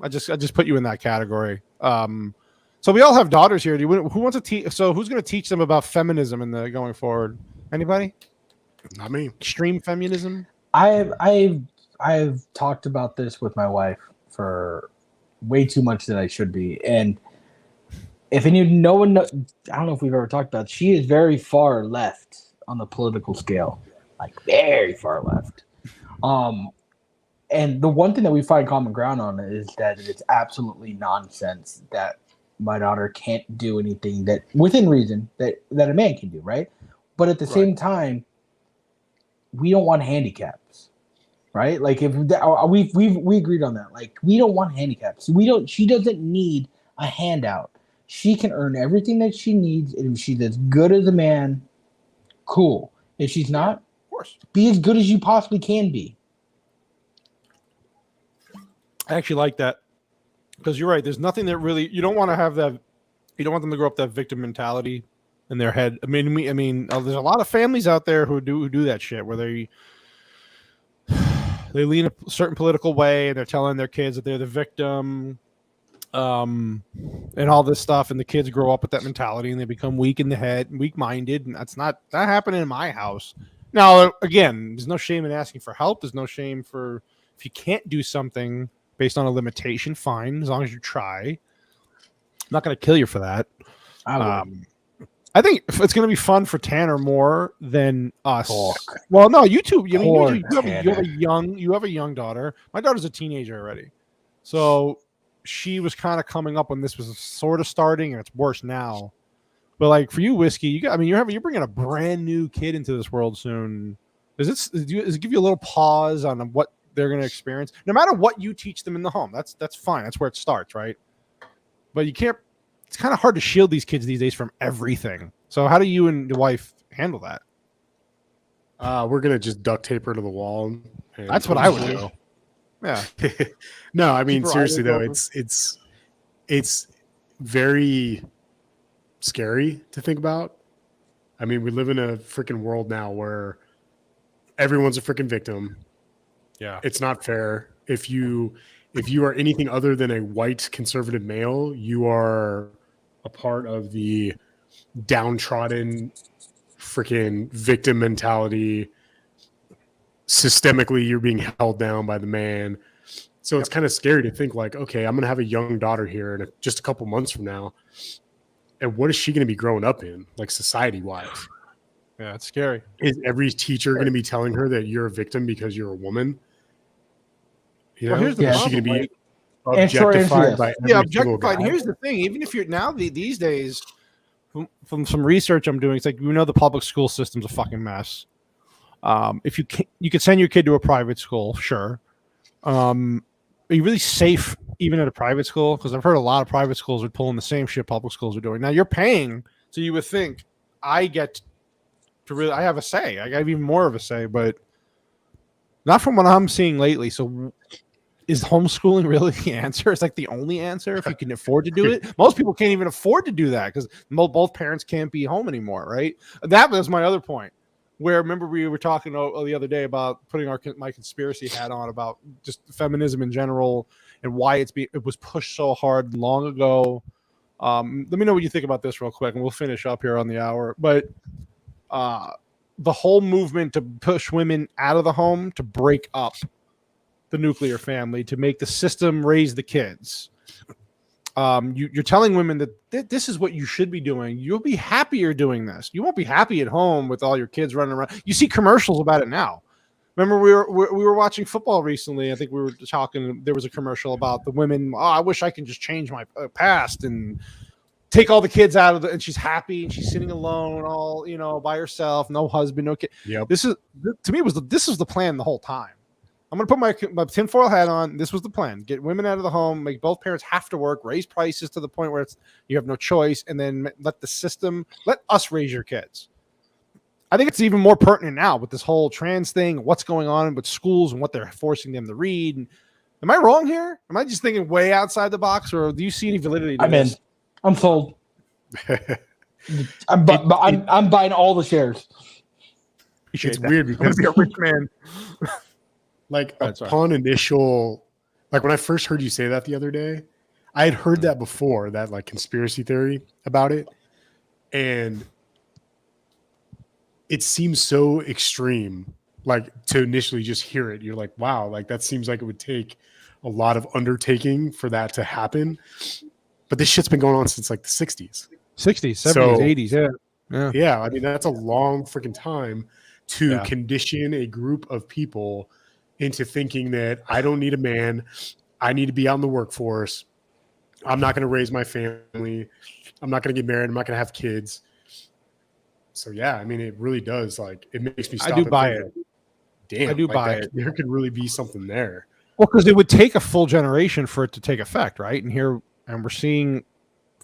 I just put you in that category. So we all have daughters here. Who wants to teach? So who's going to teach them about feminism in the going forward? Anybody? Not me. Extreme feminism. I've talked about this with my wife for way too much that I should be, and if no one, I don't know if we've ever talked about it, she is very far left on the political scale, like very far left. And the one thing that we find common ground on is that it's absolutely nonsense that my daughter can't do anything that within reason that a man can do, right? But at the same time, we don't want handicaps, right? Like if we agreed on that, like we don't want handicaps. She doesn't need a handout. She can earn everything that she needs, and if she's as good as a man, cool. If she's not, of course, be as good as you possibly can be. I actually like that because you're right. There's nothing that really you don't want to have that. You don't want them to grow up that victim mentality in their head. I mean, there's a lot of families out there who do that shit where they lean a certain political way and they're telling their kids that they're the victim, and all this stuff, and the kids grow up with that mentality and they become weak in the head, weak-minded, and that's not happening in my house. Now, again, there's no shame in asking for help. There's no shame for if you can't do something based on a limitation, fine, as long as you try. I'm not going to kill you for that. I think it's going to be fun for Tanner more than us. Well, no, you two. You have a young daughter. My daughter's a teenager already, so she was kind of coming up when this was sort of starting, and it's worse now. But like for you, Whiskey, you're bringing a brand new kid into this world soon. Does it give you a little pause on what they're going to experience? No matter what you teach them in the home, that's fine. That's where it starts, right? But you can't. It's kind of hard to shield these kids these days from everything. So how do you and your wife handle that? We're gonna just duct tape her to the wall. That's what I would do. Yeah. No, I mean seriously though, it's very scary to think about. I mean, we live in a freaking world now where everyone's a freaking victim. Yeah. It's not fair. If you are anything other than a white conservative male, you are a part of the downtrodden freaking victim mentality. Systemically, you're being held down by the man. So it's kind of scary to think like, okay, I'm going to have a young daughter here in just a couple months from now. And what is she going to be growing up in, like society-wise? Yeah, it's scary. Is every teacher going to be telling her that you're a victim because you're a woman? You know, here's the is problem, she going to be like, objectified by every objectified. guy? Here's the thing: even if you're now these days, from some research I'm doing, it's like the public school system's a fucking mess. If you could send your kid to a private school, sure. Are you really safe even at a private school? Because I've heard a lot of private schools are pulling the same shit public schools are doing. Now you're paying, so you would think I get to really. I have a say. I have even more of a say, but not from what I'm seeing lately. So. Is homeschooling really the answer? It's like the only answer if you can afford to do it. Most people can't even afford to do that because both parents can't be home anymore, right? That was my other point. Where remember we were talking the other day about putting my conspiracy hat on about just feminism in general and why it was pushed so hard long ago. Let me know what you think about this real quick, and we'll finish up here on the hour. But the whole movement to push women out of the home to break up the nuclear family, to make the system raise the kids. You're telling women that this is what you should be doing. You'll be happier doing this. You won't be happy at home with all your kids running around. You see commercials about it now. Remember we were watching football recently. I think we were talking. There was a commercial about the women. Oh, I wish I can just change my past and take all the kids out of and she's happy and she's sitting alone, all by herself, no husband, no kid. Yep. This was the plan the whole time. I'm going to put my tinfoil hat on. This was the plan. Get women out of the home, make both parents have to work, raise prices to the point where you have no choice, and then let us raise your kids. I think it's even more pertinent now with this whole trans thing, what's going on with schools and what they're forcing them to read. Am I wrong here? Am I just thinking way outside the box, or do you see any validity to this? I'm sold. I'm buying all the shares. It's weird because I'm going to be a rich man. Like upon initial Like when I first heard you say that the other day, I had heard that before, that like conspiracy theory about it. And it seems so extreme, like to initially just hear it. You're like, wow, like that seems like it would take a lot of undertaking for that to happen. But this shit's been going on since like the 60s. 60s, 70s, So- 80s. Yeah. Yeah, I mean, that's a long freaking time to condition a group of people into thinking that I don't need a man. I need to be out in the workforce. I'm not going to raise my family. I'm not going to get married. I'm not going to have kids. So, yeah, I mean, it really does. Like, it makes me stop. I do and buy think, it. Damn, I do like, buy that- it. There could really be something there. Well, because it would take a full generation for it to take effect, right? And we're seeing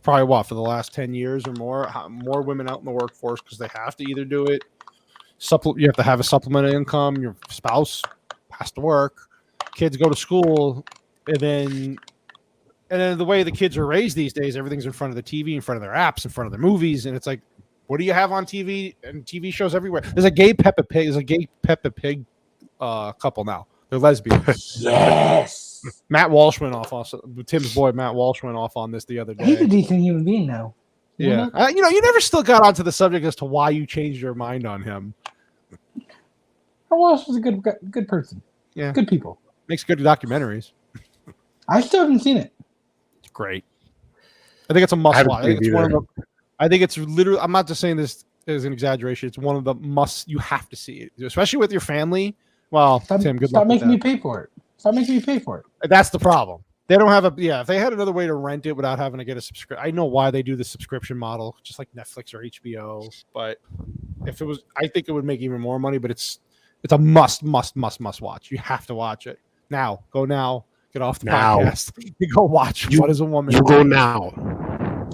probably for the last 10 years or more women out in the workforce because they have to either do it. You have to have a supplemental income. Your spouse has to work. Kids go to school, and then the way the kids are raised these days, everything's in front of the TV, in front of their apps, in front of their movies, and it's like, what do you have on TV and TV shows everywhere? There's a gay Peppa Pig couple now. They're lesbians. Yes. Matt Walsh went off. Also, Tim's boy Matt Walsh went off on this the other He's a day. decent human being now. Yeah, you never still got onto the subject as to why you changed your mind on him. Walsh was a good person. Yeah, Good people. makes good documentaries. I still haven't seen it. It's great. I think it's a must watch. I think it's literally. I'm not just saying this as an exaggeration. It's one of the must. You have to see it, especially with your family. Well, Tim, good luck. Stop making me pay for it. Stop making me pay for it. That's the problem. They don't have if they had another way to rent it without having to get a subscription. I know why they do the subscription model, just like Netflix or HBO. But if it was, I think it would make even more money. But it's a must watch. You have to watch it now. Go now. Get off the podcast. You go watch. What is a woman? You go now.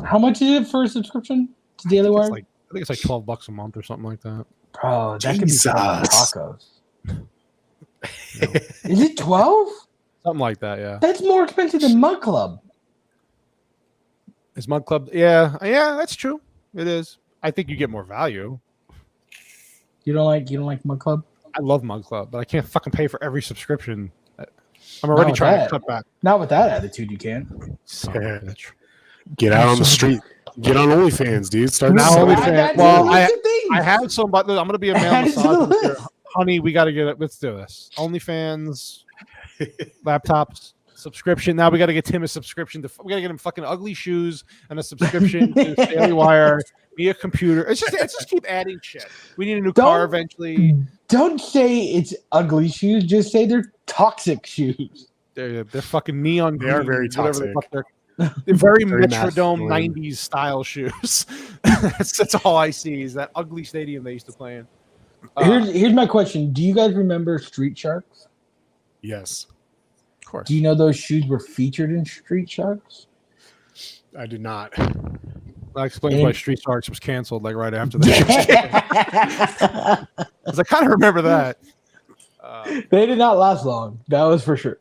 How much is it for a subscription to Daily Wire? I think it's like $12 a month or something like that. Bro, that could be Jesus. tacos. Is it 12? Something like that, yeah. That's more expensive than Mug Club. Is Mug Club? Yeah, that's true. It is. I think you get more value. You don't like Mug Club? I love Mug Club, but I can't fucking pay for every subscription. I'm already trying to cut back. Not with that attitude, you can. Son of a bitch. Get out on the street. Get on OnlyFans, dude. Start Now selling. OnlyFans. Well, I have somebody. I'm going to be a male Add it to the misogynist here. list. Honey, we got to get it. Let's do this. OnlyFans, laptops, subscription. Now we got to get Tim a subscription. We got to get him fucking ugly shoes and a subscription to Daily Wire, me a computer. It's just keep adding shit. We need a new car eventually. Don't say it's ugly shoes. Just say they're toxic shoes. They're fucking neon. They are green, very whatever the toxic. fuck they're very Very Metrodome masculine. 90s style shoes. that's all I see is that ugly stadium they used to play in. Here's my question. Do you guys remember Street Sharks? Yes, Of course. Do you know those shoes were featured in Street Sharks? I did not. That explains why Street Sharks was canceled like right after that. Because I kind of remember that. They did not last long. That was for sure.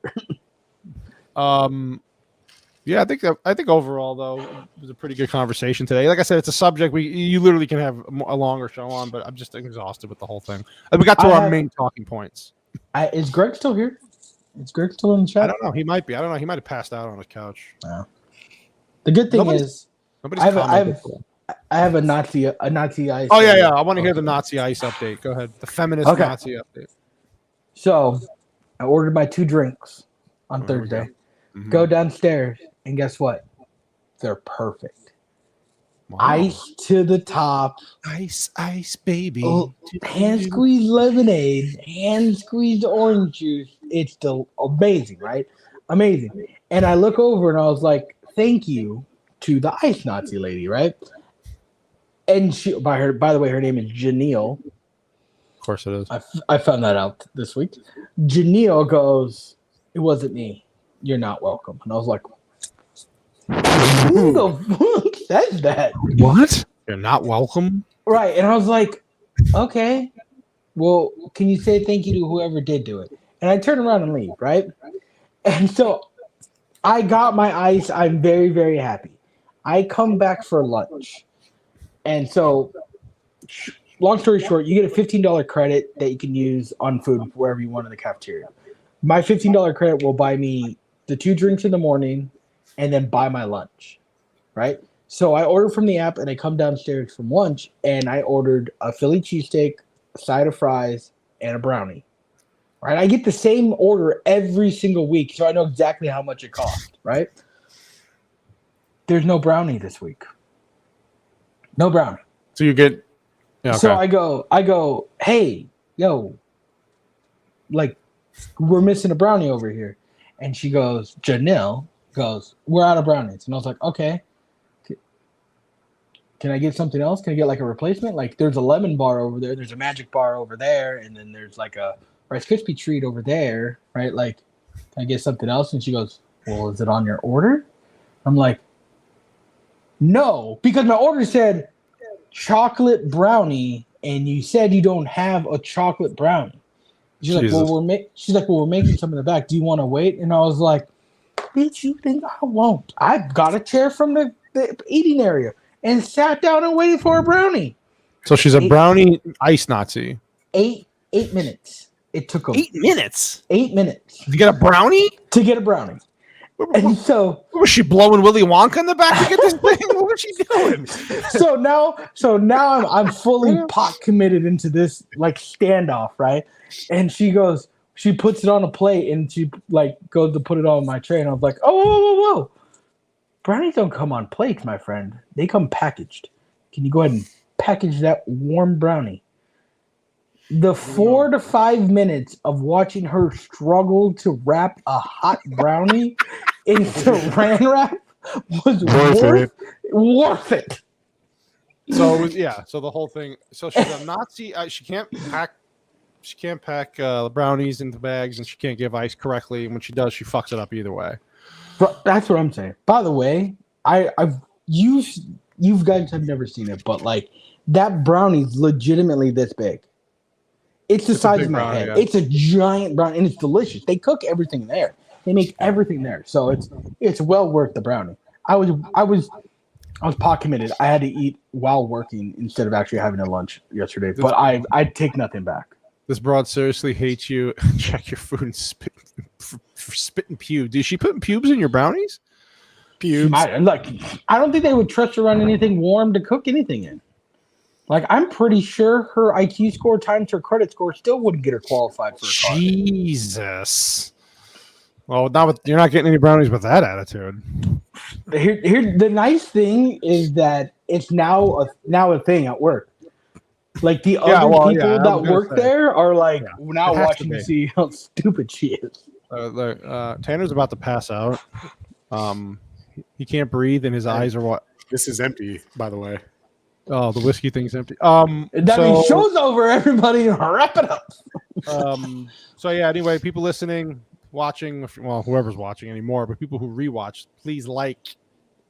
Yeah, I think overall though it was a pretty good conversation today. Like I said, it's a subject you literally can have a longer show on, but I'm just exhausted with the whole thing. We got to our main talking points. Is Greg still here? Is Greg still in the chat? I don't know. He might be. I don't know. He might have passed out on the couch. The good thing is, Nobody's I have a Nazi ice. Oh yeah. I want to hear the Nazi ice update. Go ahead. The feminist Nazi update. So, I ordered my 2 drinks on Thursday. Go downstairs, and guess what? They're perfect. Wow. Ice to the top. Ice, baby. Oh, hand squeezed lemonade, hand squeezed orange juice. It's still amazing, right? Amazing. And I look over and I was like, "Thank you to the ice Nazi lady," right? And she, by the way, her name is Janelle. Of course it is. I found that out this week. Janelle goes, "It wasn't me. You're not welcome." And I was like, "Who the fuck says that?" What? You're not welcome? Right. And I was like, "Okay, well, can you say thank you to whoever did do it?" And I turn around and leave, right? And so I got my ice. I'm very, very happy. I come back for lunch. And so, long story short, you get a $15 credit that you can use on food wherever you want in the cafeteria. My $15 credit will buy me the 2 drinks in the morning, and then buy my lunch, right? So I order from the app, and I come downstairs from lunch, and I ordered a Philly cheesesteak, a side of fries, and a brownie. Right? I get the same order every single week, so I know exactly how much it costs, right? There's no brownie this week. No brownie. So you get. Yeah, okay. So I go, hey, yo, like, we're missing a brownie over here. And she goes, Janelle goes, we're out of brownies. And I was like, okay. Can I get something else? Can I get like a replacement? Like, there's a lemon bar over there. There's a magic bar over there. And then there's like a Rice Krispie treat over there, right? Like, can I get something else? And she goes, well, is it on your order? I'm like, no, because my order said chocolate brownie, and you said you don't have a chocolate brownie. She's like, well, we're making some in the back. Do you want to wait? And I was like, bitch, you think I won't? I got a chair from the eating area and sat down and waited for a brownie. So she's a brownie ice Nazi. 8 minutes. It took them 8 minutes. 8 minutes To get a brownie? to get a brownie. And so was she blowing Willy Wonka in the back to get this thing? What was she doing? so now I'm fully pot committed into this like standoff, right? And she puts it on a plate, and she like goes to put it on my tray, and I was like, whoa. Brownies don't come on plates, my friend. They come packaged. Can you go ahead and package that warm brownie? The 4 to 5 minutes of watching her struggle to wrap a hot brownie in saran wrap was worth it. So it was, so the whole thing. So she's a Nazi. She can't pack brownies into bags, and she can't give ice correctly. And when she does, she fucks it up either way. That's what I'm saying. By the way, you guys have never seen it, but like that brownie's legitimately this big. It's the size of my head. Yeah. It's a giant brownie, and it's delicious. They cook everything there. They make everything there, so it's well worth the brownie. I was pot committed. I had to eat while working instead of actually having a lunch yesterday. But I'd take nothing back. This broad seriously hates you. Check your food and spit for spitting pubes. Is she putting pubes in your brownies? Pubes. I don't think they would trust her on anything warm to cook anything in. Like, I'm pretty sure her IQ score times her credit score still wouldn't get her qualified for a car. Jesus. Well, you're not getting any brownies with that attitude. Here, the nice thing is that it's now a thing at work. Like, the other people that work there are like now watching to see how stupid she is. Tanner's about to pass out. He can't breathe, and his eyes are what? This is empty, by the way. Oh, the whiskey thing's empty. That means show's over, everybody. Wrap it up. Anyway, people listening, watching, well, whoever's watching anymore, but people who rewatch, please like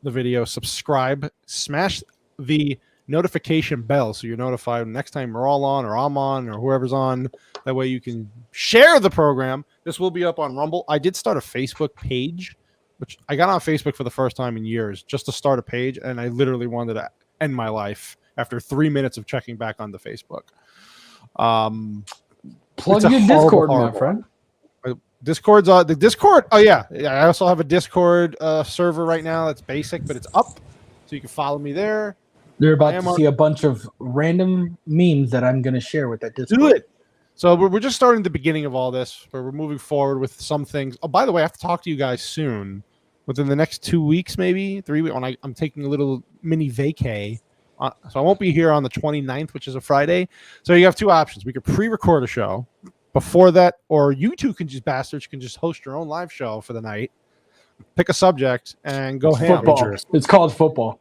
the video, subscribe, smash the notification bell so you're notified next time we're all on, or I'm on, or whoever's on. That way you can share the program. This will be up on Rumble. I did start a Facebook page, which I got on Facebook for the first time in years just to start a page, and I literally wanted to end my life after 3 minutes of checking back on the Facebook. Plug your Discord, my friend. Discord's the Discord. Oh yeah. I also have a Discord server right now that's basic, but it's up, so you can follow me there. You're about to see a bunch of random memes that I'm going to share with that Discord. Do it. So we're just starting the beginning of all this, where we're moving forward with some things. Oh, by the way, I have to talk to you guys soon. Within the next 2 weeks, maybe 3 weeks, I'm taking a little mini vacay. So I won't be here on the 29th, which is a Friday. So you have two options. We could pre-record a show before that, or you two bastards can just host your own live show for the night. Pick a subject and go ham. Football. It's called football.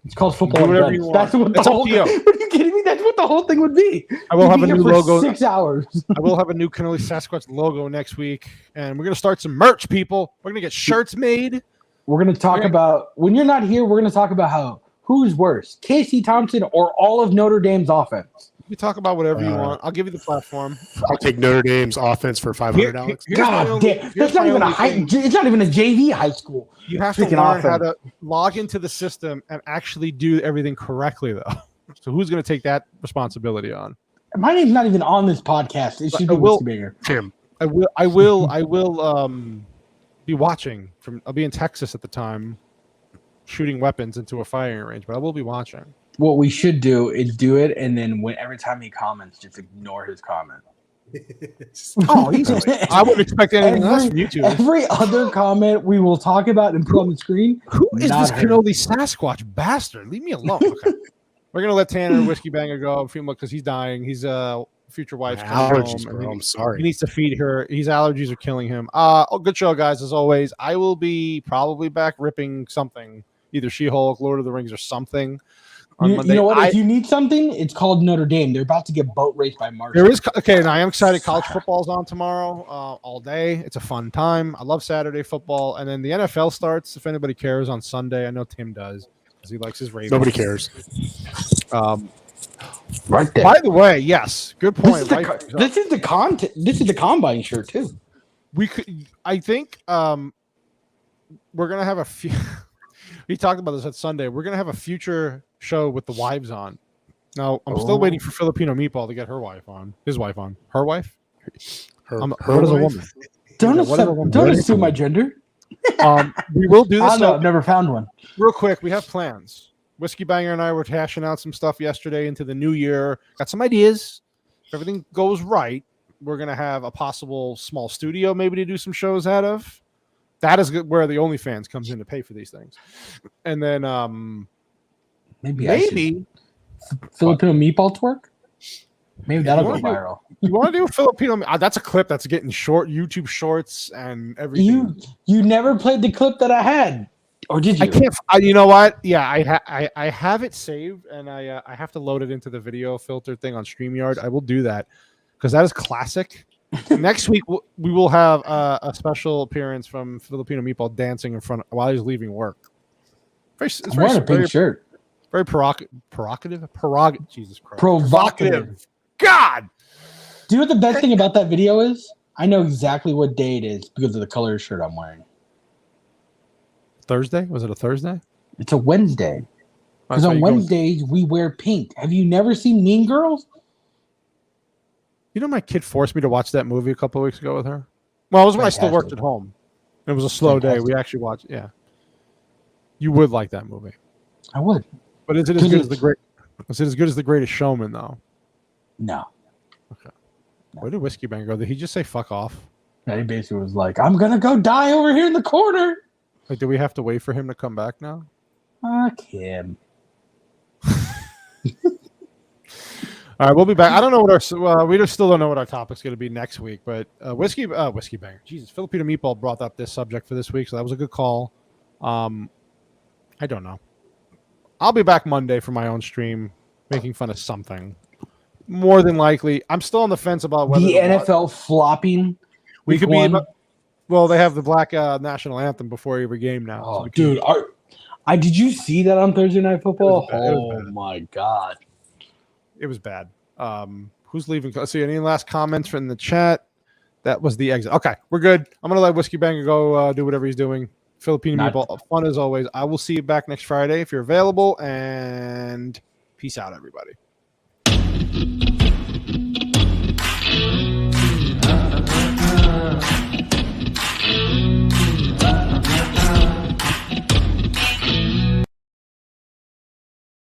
It's called football. Do whatever you want. That's what the whole thing. Are you kidding me? That's what the whole thing would be. I will have a new logo. 6 hours. I will have a new Cannoli Sasquatch logo next week, and we're gonna start some merch, people. We're gonna get shirts made. We're gonna talk about, when you're not here, we're gonna talk about who's worse, Casey Thompson or all of Notre Dame's offense. You talk about whatever you want. I'll give you the platform. I'll take Notre Dame's offense for $500. God damn, that's not even it's not even a JV high school. You have to learn how to log into the system and actually do everything correctly, though. So who's going to take that responsibility on? My name's not even on this podcast. It should be bigger. Tim. I will be watching from. I'll be in Texas at the time, shooting weapons into a firing range, but I will be watching. What we should do is do it, and then every time he comments, just ignore his comment. Oh, easily. I wouldn't expect anything less from you two. Every other comment we will talk about and put on the screen. Who is not this her. Cannoli Sasquatch bastard? Leave me alone. Okay. We're gonna let Tanner Whiskey Banger go because he's dying. He's future wife's coming Allergies, home, bro. and I'm he sorry. needs to feed her. His allergies are killing him. Good show, guys. As always, I will be probably back ripping something, either She-Hulk, Lord of the Rings, or something. On Monday. You know what? If you need something, it's called Notre Dame. They're about to get boat raced by Martians. There is okay, and I am excited. College football's on tomorrow, all day. It's a fun time. I love Saturday football, and then the NFL starts. If anybody cares, on Sunday. I know Tim does because he likes his Ravens. Nobody cares. Right there. By the way, yes, good point. This is the content. This is the combine shirt too. We could. I think we're gonna have a few. We talked about this on Sunday. We're gonna have a future show with the wives on. Now I'm still waiting for Filipino Meatball to get her wife on. His wife on. Her wife. Her what is a wife? woman? Don't assume my gender. We will do this. I've never found one. Real quick, we have plans. Whiskey Banger and I were hashing out some stuff yesterday into the new year. Got some ideas. If everything goes right, we're going to have a possible small studio maybe to do some shows out of. That is where the OnlyFans comes in to pay for these things. And then maybe Filipino meatball twerk. Maybe that'll go viral. You want to do a Filipino? That's a clip that's getting short YouTube Shorts and everything. You never played the clip that I had. Or did you? I can't. You know what? Yeah, I have it saved, and I have to load it into the video filter thing on StreamYard. I will do that because that is classic. Next week we will have a special appearance from Filipino Meatball dancing in front while he's leaving work. It's wearing a pink shirt. Very provocative. Jesus Christ. Provocative. God. Do you know what the best thing about that video is? I know exactly what day it is because of the color of the shirt I'm wearing. Thursday? Was it a Thursday? It's a Wednesday. Because on Wednesdays, we wear pink. Have you never seen Mean Girls? You know, my kid forced me to watch that movie a couple of weeks ago with her. Well, it was when I still worked at home. It was a slow day. We actually watched. Yeah, you would like that movie. I would. But is it as good as the great? Is it as good as The Greatest Showman, though? No. Okay. No. Where did Whiskey Bang go? Did he just say "fuck off"? Yeah, he basically was like, "I'm gonna go die over here in the corner." Like, do we have to wait for him to come back now? Fuck him. All right, we'll be back. I don't know what our we still don't know what our topic's going to be next week, but whiskey banger. Jesus, Filipino Meatball brought up this subject for this week, so that was a good call. I don't know. I'll be back Monday for my own stream, making fun of something. More than likely, I'm still on the fence about whether the NFL flopping. We could be. Well, they have the black national anthem before every game now. Oh, so dude, did you see that on Thursday Night Football? Oh my god. It was bad. Who's leaving? Let's see. Any last comments from the chat? That was the exit. Okay, we're good. I'm going to let Whiskey Banger go do whatever he's doing. Filipino Meatball, fun as always. I will see you back next Friday if you're available, and peace out, everybody.